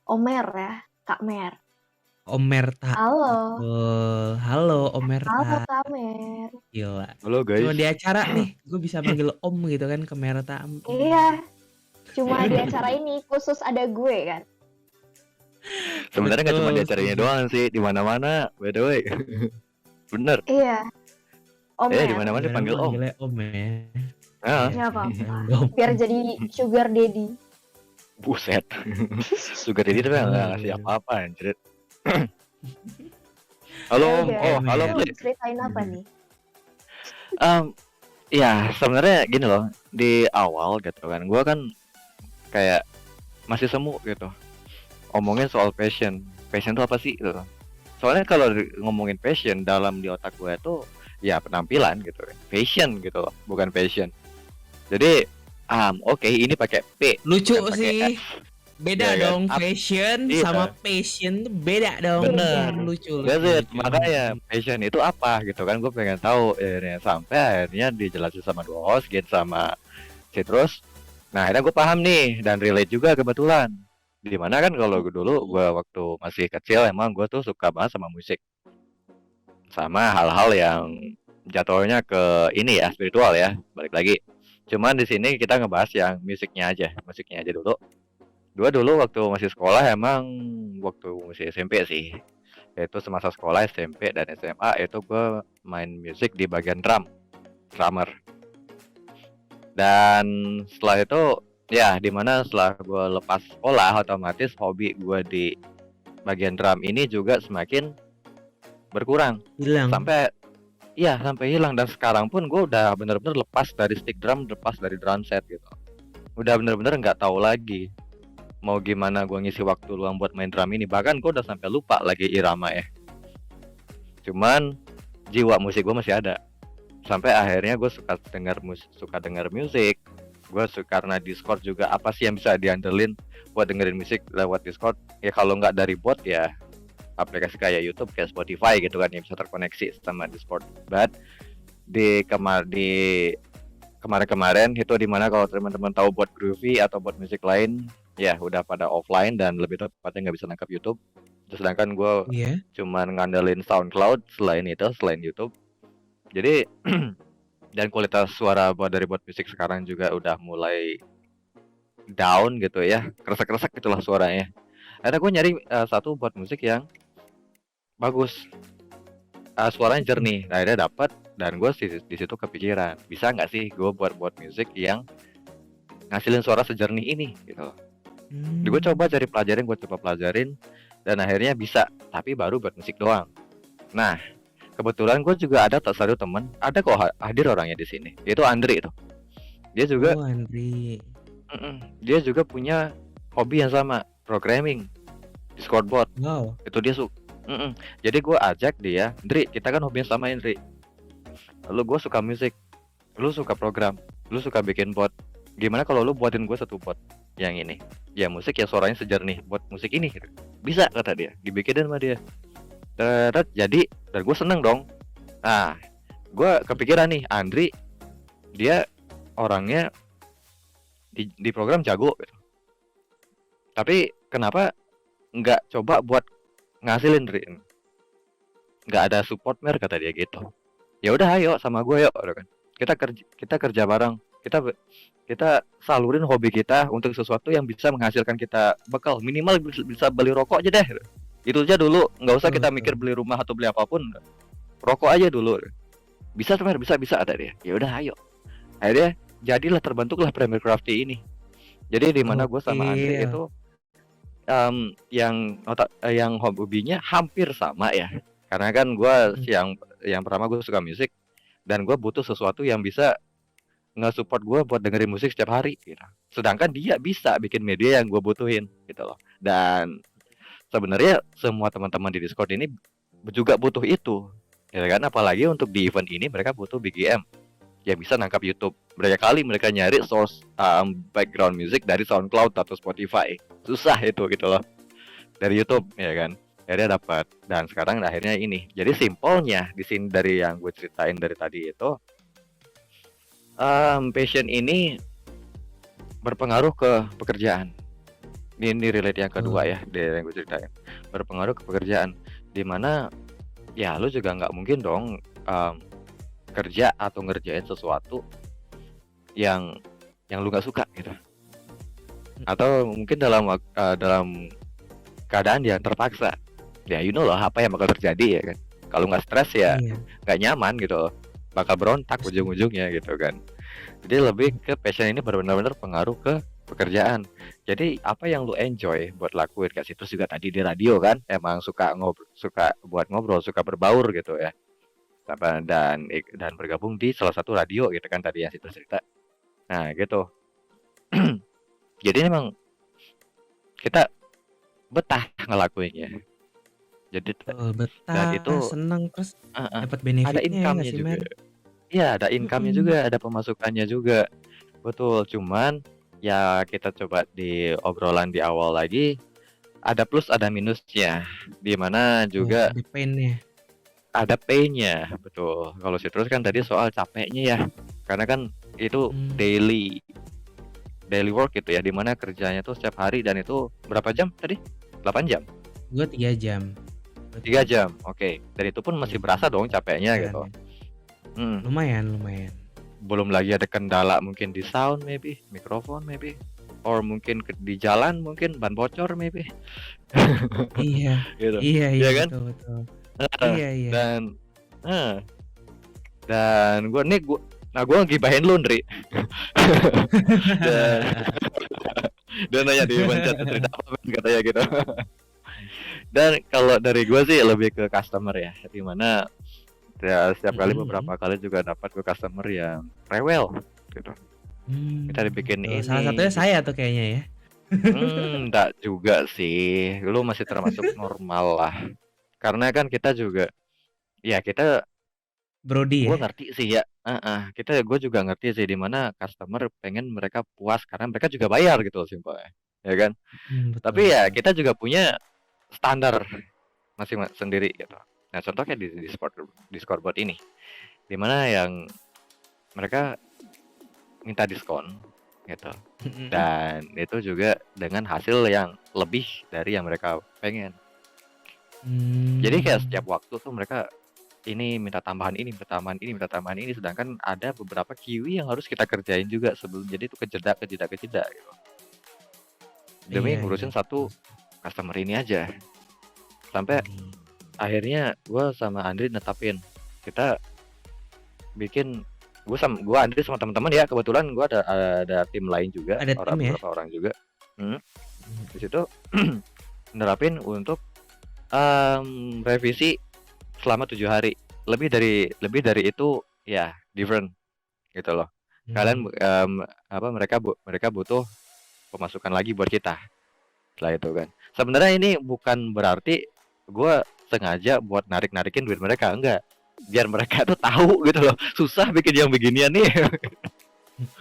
Omer ya, Kak Mer. Om Merta. Halo, Betul. Halo Om halo Merta. Kak Mer. Gila. Halo Cuma guys. di acara nih, gue bisa manggil Om gitu kan ke Merta. Iya, cuma di acara ini khusus ada gue kan. Sebenarnya nggak cuma di Betul, acaranya setuju. doang sih, di mana-mana. By the way, bener. Iya, Di Omer. mana-mana Gimana dipanggil Om. manggilnya Om ya? Ah, Iya Ya sih, apa-apa. emang Om. Biar jadi sugar daddy. buset. Sugar Daddy tapi nggak ngasih Betul. apa-apa anjir. Halo Ya Om. udah, Oh, halo lu Play. ceritain apa nih? Ya sebenarnya gini loh, di awal gitu kan, gue kan kayak masih semu gitu. Ngomongin soal passion. Passion itu apa sih gitu. Soalnya kalau ngomongin passion dalam di otak gue tuh ya penampilan gitu, fashion gitu loh, bukan passion. Jadi oke, ini pakai P, Lucu bukan pakai sih. S. Beda Ya kan? dong, fashion Iya. sama passion tuh beda dong. Bener. Lucu, That's it. lucu. Makanya passion itu apa gitu kan, gue pengen tahu akhirnya, sampai akhirnya dijelasin sama dua host Gen sama Citrus. Nah akhirnya gue paham nih dan relate juga kebetulan. Dimana kan kalau dulu gue waktu masih kecil emang gue tuh suka banget sama musik, sama hal-hal yang jatuhnya ke ini ya, spiritual ya, balik lagi. Cuman di sini kita ngebahas yang musiknya aja dulu. Gua dulu waktu masih sekolah emang waktu masih SMP sih. Itu semasa sekolah SMP dan SMA itu gue main musik di bagian drummer. Dan setelah itu ya dimana setelah gue lepas sekolah otomatis hobi gue di bagian drum ini juga semakin berkurang. Hilang. Sampai hilang, dan sekarang pun gue udah bener-bener lepas dari stick drum, lepas dari drum set gitu. Udah bener-bener nggak tahu lagi mau gimana gue ngisi waktu luang buat main drum ini. Bahkan gue udah sampai lupa lagi irama ya. Cuman jiwa musik gue masih ada. Sampai akhirnya gue suka dengar musik. Gue suka karena Discord juga, apa sih yang bisa diandelin buat dengerin musik lewat Discord? Ya kalau nggak dari bot ya aplikasi kayak YouTube, kayak Spotify gitu kan yang bisa terkoneksi sama Discord. But di kemarin-kemarin itu dimana kalau teman-teman tahu buat Groovy atau buat musik lain ya udah pada offline dan lebih tepatnya nggak bisa nangkap YouTube. Sedangkan gue Iya. cuman ngandelin SoundCloud selain YouTube. Jadi dan kualitas suara dari buat musik sekarang juga udah mulai down gitu ya, kresek-kresek gitulah suaranya. Akhirnya gue nyari satu buat musik yang bagus, suaranya jernih. Nah, akhirnya dapat dan gue di situ kepikiran bisa nggak sih gue buat musik yang ngasilin suara sejernih ini gitu. Gue coba pelajarin dan akhirnya bisa, tapi baru buat musik doang. Nah, kebetulan gue juga ada satu temen, ada kok hadir orangnya di sini, yaitu Andri itu. Dia juga Andri. dia juga punya hobi yang sama, programming Discord bot. Wow. Itu dia jadi gue ajak dia, Andri, kita kan hobi yang sama, Andri. Lu gue suka musik, lu suka program, lu suka bikin bot. Gimana kalau lu buatin gue satu bot yang ini, ya musik yang suaranya sejernih buat musik ini gitu. Bisa, kata dia, dibikinin sama dia. Jadi dan gue seneng dong. Nah, gue kepikiran nih, Andri dia orangnya di program jago gitu. Tapi kenapa nggak coba buat ngasilin, Andri? Nggak ada support kata dia gitu. Ya udah, ayo sama gue yuk kan. Kita kerja bareng. Kita salurin hobi kita untuk sesuatu yang bisa menghasilkan kita bekal, minimal bisa beli rokok aja deh. Itu aja dulu, nggak usah kita mikir beli rumah atau beli apapun, rokok aja dulu. Bisa ada dia. Ya udah, ayo. Akhirnya jadilah terbentuklah Premier Crafty ini. Jadi di mana gue sama Andri itu yang hobinya hampir sama ya. Karena kan gue yang pertama gue suka musik dan gue butuh sesuatu yang bisa nge-support gue buat dengerin musik setiap hari gitu. Sedangkan dia bisa bikin media yang gue butuhin gitu loh. Dan sebenarnya semua teman-teman di Discord ini juga butuh itu, ya kan? Apalagi untuk di event ini mereka butuh BGM yang bisa nangkap YouTube. Banyak kali mereka nyari source background music dari SoundCloud atau Spotify, susah itu gitu loh. Dari YouTube, ya kan? Akhirnya dapat. Dan sekarang akhirnya ini. Jadi simpelnya di sini dari yang gue ceritain dari tadi itu, passion ini berpengaruh ke pekerjaan. Ini relate yang kedua ya dari yang gue ceritain, berpengaruh ke pekerjaan, dimana ya lu juga nggak mungkin dong kerja atau ngerjain sesuatu yang lu nggak suka gitu, atau mungkin dalam keadaan yang terpaksa ya, lah apa yang bakal terjadi ya kan. Kalau nggak stres ya nggak nyaman gitu, bakal berontak ujung-ujungnya gitu kan. Jadi lebih ke passion ini benar-benar pengaruh ke pekerjaan. Jadi apa yang lu enjoy buat lakuin, kayak Citrus juga tadi di radio kan, emang suka buat ngobrol, suka berbaur gitu ya. Dan bergabung di salah satu radio gitu kan tadi yang Citrus cerita. Nah, gitu. Jadi memang kita betah ngelakuinnya. Jadi betah, dan itu seneng, terus dapat benefitnya, ada income-nya juga. Iya, ada income-nya juga, ada pemasukannya juga. Betul, cuman ya kita coba di obrolan di awal lagi, ada plus ada minusnya, di mana juga ada pain-nya, betul. Kalau Citrus kan tadi soal capeknya ya, karena kan itu daily work gitu ya, di mana kerjanya tuh setiap hari. Dan itu berapa jam tadi? 8 jam? Gue 3 jam. 3 jam, oke. Dan itu pun masih berasa dong capeknya gitu. Lumayan. Belum lagi ada kendala mungkin di sound maybe, mikrofon maybe, or mungkin di jalan mungkin ban bocor maybe. Iya. Gitu. Iya kan? betul. Iya. Dan gue ngibahin lu, Ndri. dan nanya di chat cerita apa katanya gitu. Dan kalau dari gue sih lebih ke customer ya, dimana ya setiap kali beberapa kali juga dapat ke customer yang rewel gitu. Kita dibikin ini. Salah satunya saya tuh kayaknya ya. Enggak juga sih, lu masih termasuk normal lah. Karena kan kita juga, ya kita Brody gue ya. ngerti sih ya. Gue juga ngerti sih, dimana customer pengen mereka puas karena mereka juga bayar gitu simpelnya, ya kan. Tapi ya kita juga punya standar masing sendiri gitu. Nah, contoh kayak di Discord ini, di mana yang mereka minta diskon gitu. Mhm. Dan itu juga dengan hasil yang lebih dari yang mereka pengen. Jadi kayak setiap Mmm. waktu tuh mereka ini minta tambahan ini, minta tambahan ini, minta tambahan ini, sedangkan ada beberapa kiwi yang harus kita kerjain juga sebelum jadi itu kejeda gitu. Demi Iya iya, ngurusin betul. satu customer ini aja. Sampai Widih. akhirnya gue sama Andri netapin kita bikin gue Andri sama teman-teman ya, kebetulan gue ada tim lain juga, Ada tim ya? beberapa orang juga. Mhm. Di situ nerapin untuk revisi selama 7 hari. Lebih dari itu ya different gitu loh. Kalian Mmm. mereka butuh pemasukan lagi buat kita setelah itu kan. Sebenarnya ini bukan berarti gue sengaja buat narik-narikin duit mereka, enggak. Biar mereka tuh tahu gitu loh, susah bikin yang beginian nih.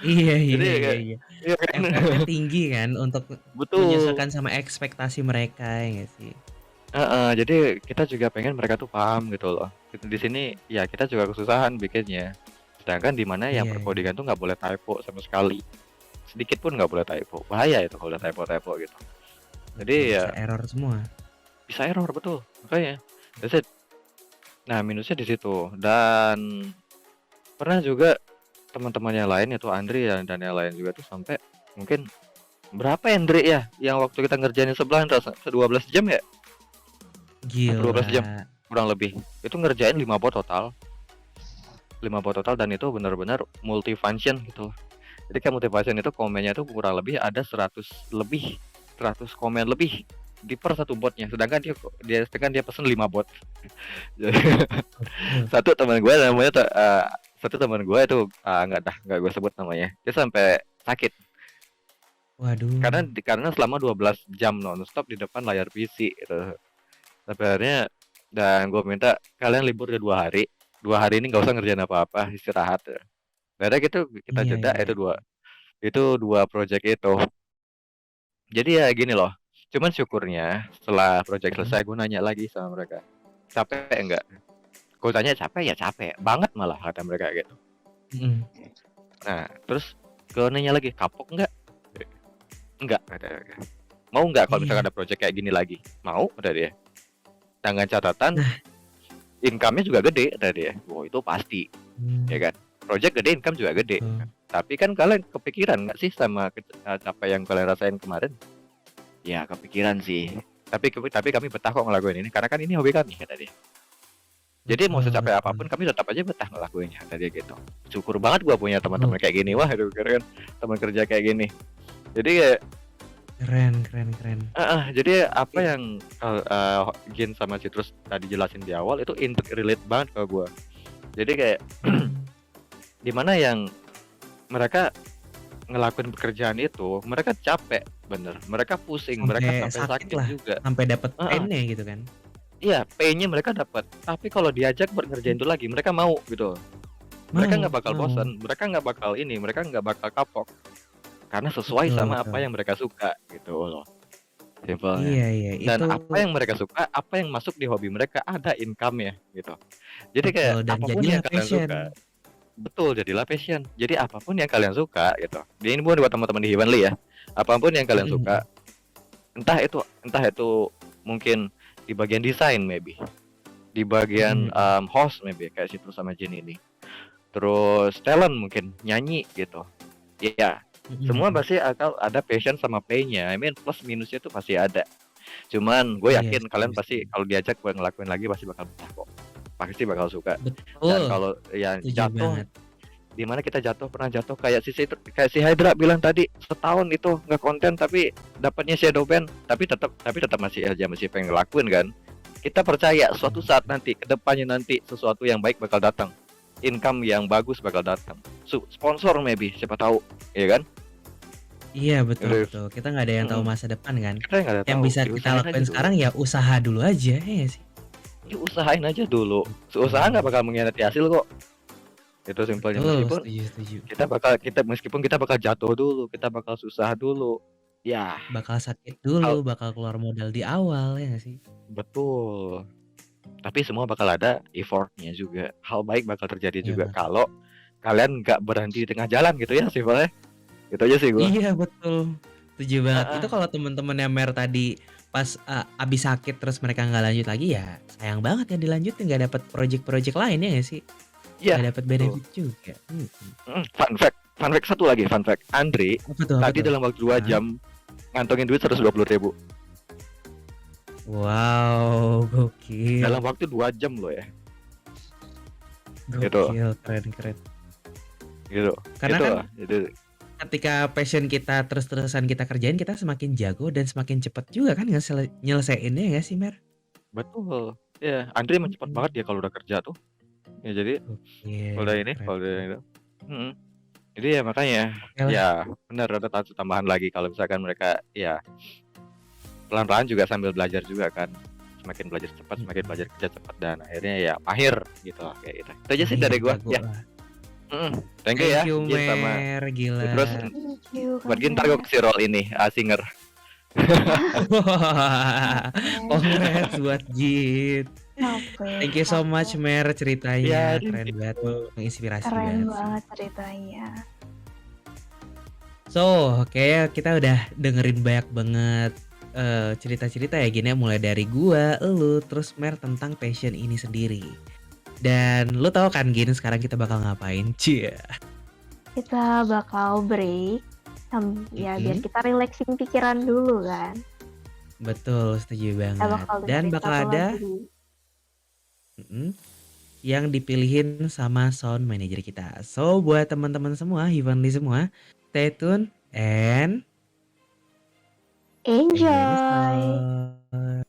Iya Jadi iya iya kayak iya. iya kan. Effortnya tinggi kan untuk Betul. menyesuaikan sama ekspektasi mereka, ya nggak sih? Heeh, jadi kita juga pengen mereka tuh paham gitu loh. Di sini ya kita juga kesusahan bikinnya. Sedangkan di mana yang Iya iya. perkodingan tuh nggak boleh typo sama sekali. Sedikit pun nggak boleh typo. Bahaya itu kalau udah typo-typo gitu. Jadi Betul, ya bisa error semua. bisa error betul. Makanya. That's it. Nah, minusnya di situ. Dan pernah juga teman-teman yang lain itu Andri dan yang lain juga tuh sampai mungkin berapa ya Andri ya yang waktu kita ngerjain sebelah 12 jam ya? Atau 12 jam Gila. kurang lebih. Itu ngerjain 5 bot total. 5 bot total dan itu benar-benar multifunction gitu. Jadi kayak multifunction itu komennya itu kurang lebih ada 100 lebih, 100 komen lebih di per satu botnya. Sedangkan dia pesen 5 bot. Gokil. Satu teman gue namanya satu teman gue itu nggak gue sebut namanya. Dia sampai sakit Waduh. karena selama 12 jam nonstop di depan layar PC gitu. Sampai akhirnya dan gue minta kalian libur ke 2 hari. 2 hari ini nggak usah ngerjain apa-apa, istirahat. Akhirnya gitu kita Iya jeda iya. itu dua project itu. Jadi ya gini loh. Cuman syukurnya setelah project Mhm. selesai gue nanya lagi sama mereka. Capek enggak? Gue tanya capek ya capek. Banget malah kata mereka gitu. Mhm. Nah, terus gue nanya lagi kapok enggak? Enggak kata mereka. Mau enggak kalau misalkan Iya. ada project kayak gini lagi? Mau kata dia. Dengan catatan Nah. income-nya juga gede kata dia. Wow, itu pasti. Ya Mmm. kan? Project gede, income juga gede. Betul. Tapi kan kalian kepikiran nggak sih sama apa yang kalian rasain kemarin? Ya kepikiran sih. Tapi kami betah kok ngelakuin ini karena kan ini hobi kami kata dia. Jadi mau Betul secapek apapun betul. kami tetap aja betah ngelakuinnya kata dia gitu. Syukur banget gua punya teman-teman kayak gini. Oke. Wah, aduh keren teman kerja kayak gini. Jadi kayak Keren keren keren. jadi apa Tapi yang Gin sama Citrus tadi jelasin di awal itu relate banget ke gua. Jadi kayak mmm, di mana yang mereka ngelakuin pekerjaan itu, mereka capek, bener. Mereka pusing, mereka sampai sampai sakit sakit lah, juga. sampai dapet Heeh, pain-nya gitu kan? iya, pay-nya mereka dapat. Tapi kalau diajak buat ngerjain itu lagi, mereka mau gitu. Mereka Mau nggak bakal mau. bosan, mereka nggak bakal ini, mereka nggak bakal kapok. Karena sesuai Betul sama apa betul. yang mereka suka gitu loh, simpelnya. Iya iya, itu Dan apa yang mereka suka, apa yang masuk di hobi mereka, ada income-nya gitu. Jadi kayak betul dan apapun yang jadilah kalian passion. suka, betul jadilah passion. Jadi apapun yang kalian suka gitu. Ini buat teman-teman di Heavenly ya. Apapun yang kalian Mhm suka, mhm. entah itu mungkin di bagian desain maybe, di bagian Mhm mhm. host maybe kayak Citrus sama Jin ini. Terus talent mungkin nyanyi gitu. Iya, Mhm semua mhm. pasti akan ada passion sama pay-nya. I mean plus minusnya tuh pasti ada. Cuman gue Iya, yakin kalian setuju pasti setuju. kalau diajak buat ngelakuin lagi pasti bakal betah kok. Pasti bakal suka. Dan Betul, kalau ya setuju jatuh banget. di mana kita pernah jatuh kayak si Hydra bilang tadi setahun itu nggak konten tapi dapatnya shadow ban tapi tetap masih pengen ngelakuin kan. Kita percaya suatu Mhm. saat nanti kedepannya nanti sesuatu yang baik bakal datang, income yang bagus bakal datang, sponsor maybe siapa tahu, ya kan. Iya, betul Terus betul. Kita nggak ada yang tahu mm, masa depan kan. kita nggak ada Yang tahu, bisa kita diusahain aja lakuin dulu, sekarang ya usaha dulu aja, ya nggak sih? diusahain aja dulu, usaha nggak Betul. bakal mengkhianati hasil kok. Itu simpelnya, Betul, setuju setuju. meskipun kita bakal jatuh dulu, kita bakal susah dulu. Ya, Bakal sakit dulu, hal bakal keluar modal di awal, ya nggak sih? betul. Tapi semua bakal ada effort-nya juga. Hal baik bakal terjadi Iya juga betul. kalau kalian nggak berhenti di tengah jalan gitu ya simpelnya. Itu aja sih gua. Iya betul, setuju banget. Itu Heeh. kalau temen-temennya Mer tadi pas, abis sakit terus mereka nggak lanjut lagi ya sayang banget ya dilanjutin nggak dapet project-project lain ya nggak sih? Iya, Nggak dapet betul. benefit juga, Fun fact satu lagi, fun fact. Andre Apa tadi tuh? dalam waktu 2 Heeh. jam ngantongin duit 120.000. Wow, Dalam gokil waktu 2 jam loh ya. Gitu. gokil, keren keren. Gitu. Karena Itu kan itu ketika passion kita terus-terusan kita kerjain, kita semakin jago dan semakin cepet juga kan nyelesaiinnya ya sih, Mer? betul. Iya, Andre emang cepet Mhm. banget ya kalau udah kerja tuh. Ya jadi kalau Gokil, udah ini, keren kalau udah keren. itu. Mhm. Jadi ya makanya Oke lah. ya benar ada tambahan lagi kalau misalkan mereka ya pelan-pelan juga sambil belajar juga kan. Semakin belajar cepat, semakin Mhm. belajar kerja cepat dan akhirnya ya mahir gitu lah kayak gitu. Itu aja sih Mahir, dari gua jago ya. lah. Mhm. Thank you Thank ya you, Gin sama Mer, Terus gila. Thank you, buat Kak Gin ntar gua Mer. kasih role ini singer. Oke, Congrats buat Jit. oke, Thank you so oke. much, Mer, Ya, ceritanya thank keren banget, you. menginspirasi Keren banget sih. banget ceritanya. So, kayaknya kita udah dengerin banyak banget cerita-cerita ya gini ya, mulai dari gua, elu, terus Mer tentang passion ini sendiri. Dan lu tahu kan Gin sekarang kita bakal ngapain? Cie. Kita bakal break, ya biar Mhm. kita relaxing pikiran dulu kan. Betul, setuju Kita banget. bakal Dan dengerin bakal satu lagu ada dulu. yang dipilihin sama sound manager kita. So, buat teman-teman semua, Heavenly semua, stay tune and enjoy the Enjoy! song.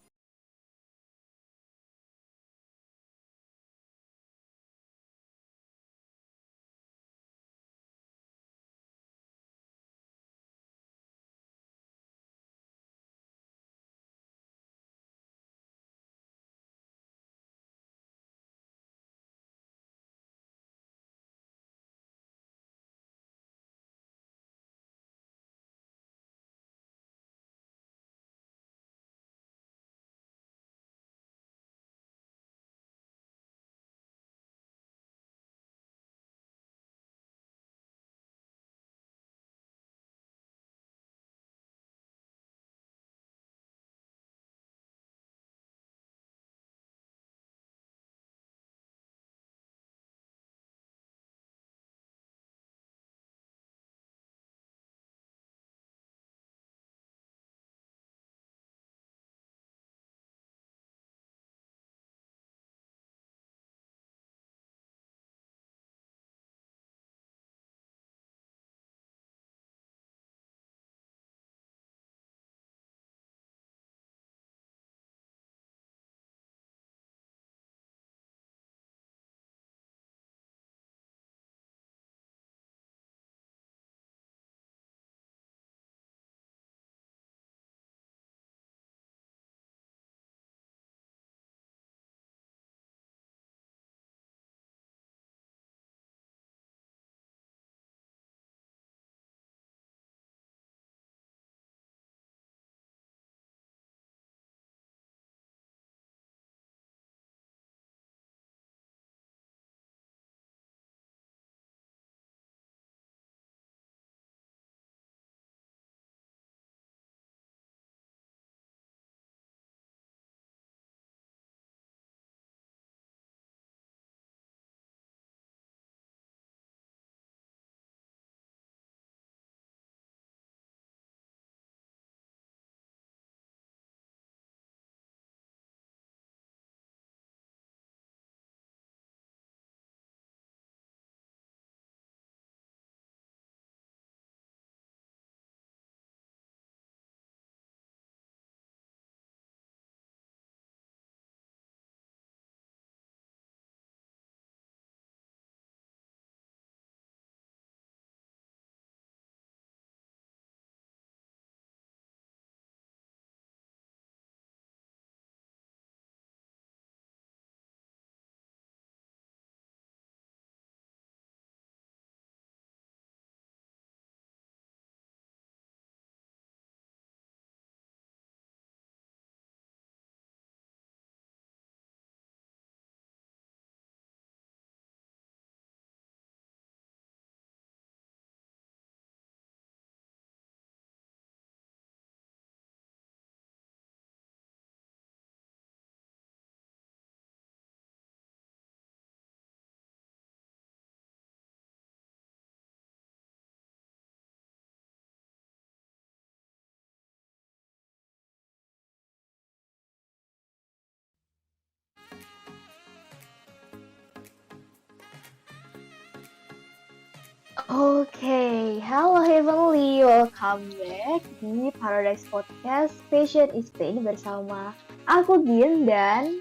Oke, halo Heavenly, welcome back di Paradise Podcast Passion is Pain bersama aku Gin dan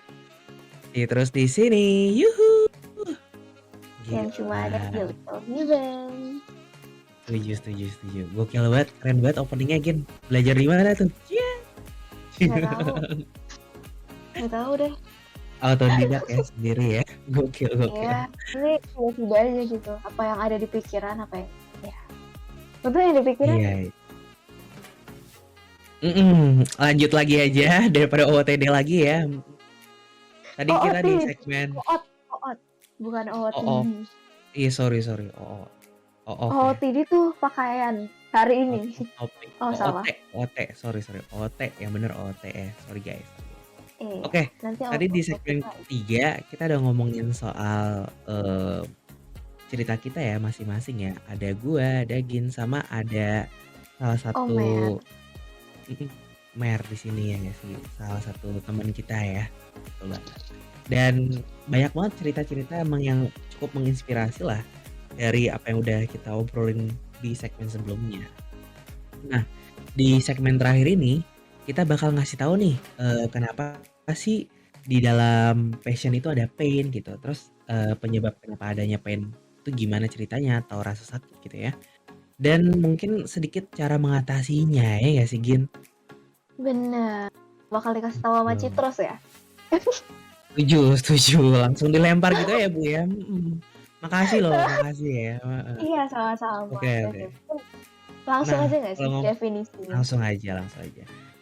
Terus di sini, yuhu. yang cuma ada di Gila. Little Heaven. Setuju. Gokil banget, keren banget openingnya Gin. Belajar di mana tuh? Nggak tahu deh. Autodidak ya sendiri ya. Gokil. Ya, ini tiba-tiba aja gitu. Apa yang ada di pikiran, apa yang ya. Betul yang di pikiran. Iya. Lanjut lagi aja daripada OOTD lagi ya. Tadi kita di OOTD. segmen OOT, bukan OOTD. Oh. Iya, sorry. OOTD tuh pakaian hari ini. Topik. Salah. OOT, sorry. OOT, yang bener OOT ya. Sorry guys. Iya, Oke, nanti tadi di OOT segmen kita. ketiga kita udah ngomongin soal cerita kita ya masing-masing ya. Ada gua, ada Gin, sama ada salah satu Mer. Mer di sini ya nggak sih? Salah satu teman kita ya. Betul banget. Dan banyak banget cerita-cerita emang yang cukup menginspirasi lah dari apa yang udah kita obrolin di segmen sebelumnya. Nah, di segmen terakhir ini kita bakal ngasih tahu nih kenapa sih di dalam passion itu ada pain gitu. Terus penyebab kenapa adanya pain itu gimana ceritanya atau rasa sakit gitu ya. Dan mungkin sedikit cara mengatasinya ya nggak sih Gin? Bener. Bakal dikasih tahu sama Betul. Citros ya. Setuju. Langsung dilempar gitu ya Bu ya. Makasih loh, makasih ya. Iya, sama-sama. Oke. Langsung Nah, aja nggak sih kalau definisinya? langsung aja.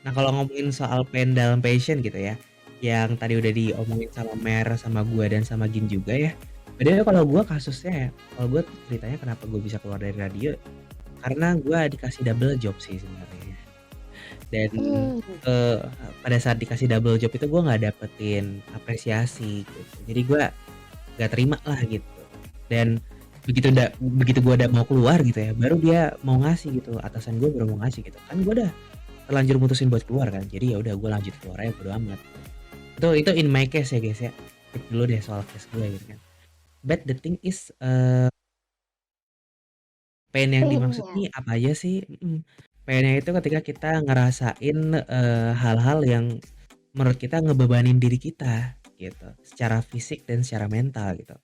Nah, kalau ngomongin soal pain dalam passion gitu ya, yang tadi udah diomongin sama Mer, sama gua dan sama Gin juga ya. Padahal kalau gua kasusnya ya, kalau gua ceritanya kenapa gua bisa keluar dari radio, karena gua dikasih double job sih sebenarnya. Dan pada saat dikasih double job itu gua nggak dapetin apresiasi gitu. Jadi gua nggak terima lah gitu. Dan begitu gua udah mau keluar gitu ya, baru dia mau ngasih gitu, atasan gua baru mau ngasih gitu. Kan gua udah terlanjur mutusin buat keluar kan. Jadi ya udah gue lanjut keluar aja bodo amat. Itu in my case ya guys ya. Skip dulu deh soal case gue gitu kan. But the thing is pain yang dimaksud Pain-nya. nih apa aja sih? Painnya itu ketika kita ngerasain hal-hal yang menurut kita ngebebanin diri kita gitu. Secara fisik dan secara mental gitu.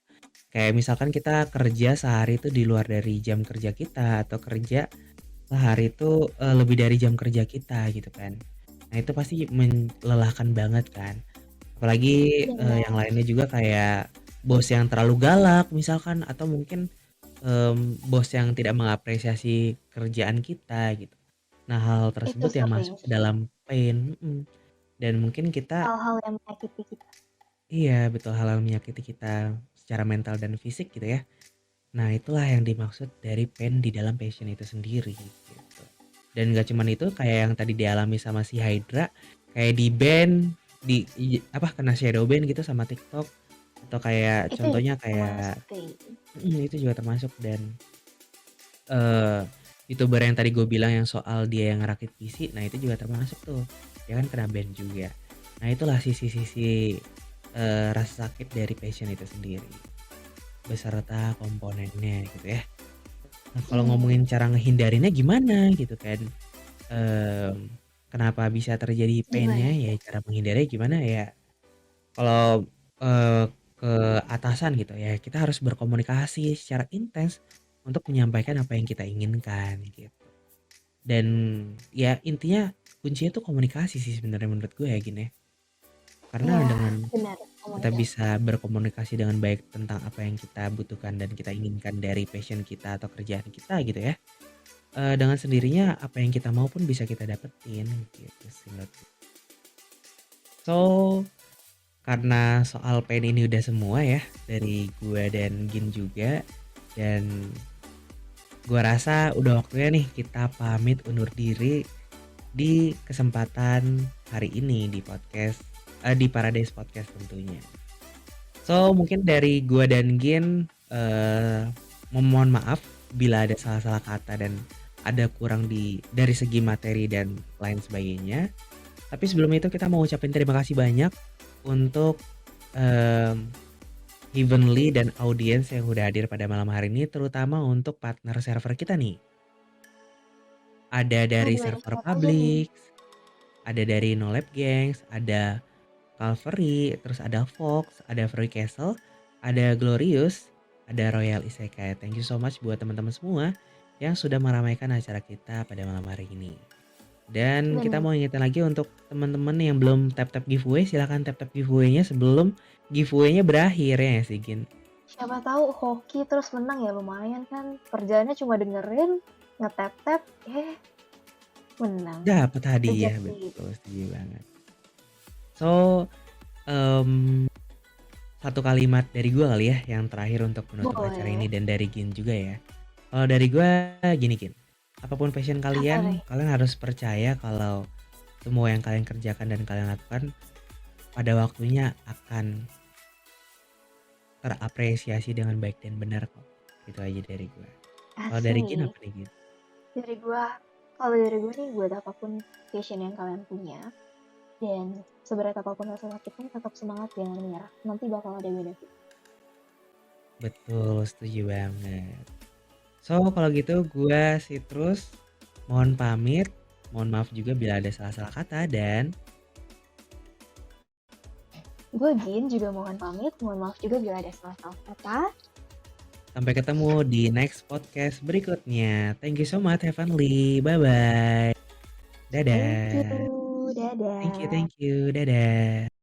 Kayak misalkan kita kerja sehari itu di luar dari jam kerja kita atau kerja sehari itu lebih dari jam kerja kita gitu kan. Nah itu pasti melelahkan banget kan. Apalagi Bener. yang lainnya juga kayak bos yang terlalu galak misalkan atau mungkin bos yang tidak mengapresiasi kerjaan kita gitu. Nah hal Itu tersebut yang sering masuk ke sih. dalam pain. Dan mungkin kita Hal-hal yang menyakiti kita. iya betul hal-hal menyakiti kita secara mental dan fisik gitu ya. Nah itulah yang dimaksud dari pain di dalam passion itu sendiri gitu. Dan gak cuman itu kayak yang tadi dialami sama si Hydra, kayak di band, kena shadow ban gitu sama TikTok, atau kayak Itu contohnya juga kayak termasuk pain. itu juga termasuk. Dan YouTuber yang tadi gue bilang yang soal dia yang ngerakit PC, nah itu juga termasuk tuh, ya kan kena ban juga. Nah itulah sisi-sisi rasa sakit dari passion itu sendiri beserta komponennya gitu ya. Nah kalau ngomongin cara ngehindarinnya gimana gitu kan, kenapa bisa terjadi pain-nya Gimana ya, tuh? cara menghindarinya gimana ya, kalau ke atasan gitu ya kita harus berkomunikasi secara intens untuk menyampaikan apa yang kita inginkan gitu. Dan ya intinya kuncinya tuh komunikasi sih sebenarnya menurut gue ya gini. Karena Iya, dengan benar. kita Komunikasi. bisa berkomunikasi dengan baik tentang apa yang kita butuhkan dan kita inginkan dari passion kita atau kerjaan kita gitu ya, dengan sendirinya apa yang kita mau pun bisa kita dapetin gitu sih menurut gue. So, karena soal pain ini udah semua ya dari gua dan Gin juga, dan gua rasa udah waktunya nih kita pamit undur diri di kesempatan hari ini di podcast di Paradise Podcast tentunya. So mungkin dari gua dan Gin memohon maaf bila ada salah-salah kata dan ada kurang dari segi materi dan lain sebagainya. Tapi sebelum itu kita mau ucapin terima kasih banyak untuk em, Heavenly dan audiens yang udah hadir pada malam hari ini, terutama untuk partner server kita nih. Ada dari Aduh, banyak server siapa aja nih? Publix, ada dari No Lab Gangs, ada Calvary, terus ada Fox, ada Free Castle, ada Glorious, ada Royal Isekai. Thank you so much buat teman-teman semua yang sudah meramaikan acara kita pada malam hari ini. Dan kita Bener. mau ingetin lagi untuk teman-teman yang belum tap-tap giveaway, silahkan tap-tap giveaway-nya sebelum giveaway-nya berakhir ya nggak sih, Gin? Siapa tahu hoki terus menang ya, lumayan kan. Kerjaannya cuma dengerin, ngetap-tap, menang. Dapat hadiah, Rezeki. betul, setuju banget. So, em, satu kalimat dari gue kali ya yang terakhir untuk menutup acara ini Boleh. dan dari Gin juga ya. Kalau dari gue gini Gin, apapun passion Apa kalian, nih? kalian harus percaya kalau semua yang kalian kerjakan dan kalian lakukan pada waktunya akan terapresiasi dengan baik dan benar kok. Itu aja dari gue. Kalau dari Gin Asik. apa nih Gin? Kalau dari gue nih, buat apapun passion yang kalian punya, dan seberat apapun rasa sakitnya, tetap semangat, jangan menyerah. Nanti bakal ada benefit. Betul, setuju banget. So, kalau gitu gue Citrus mohon pamit. Mohon maaf juga bila ada salah-salah kata dan Gue Gin juga mohon pamit, mohon maaf juga bila ada salah-salah kata. sampai ketemu di next podcast berikutnya. Thank you so much, Heavenly. Bye-bye. Thank Dadah. you, dadah. Thank you. Dadah.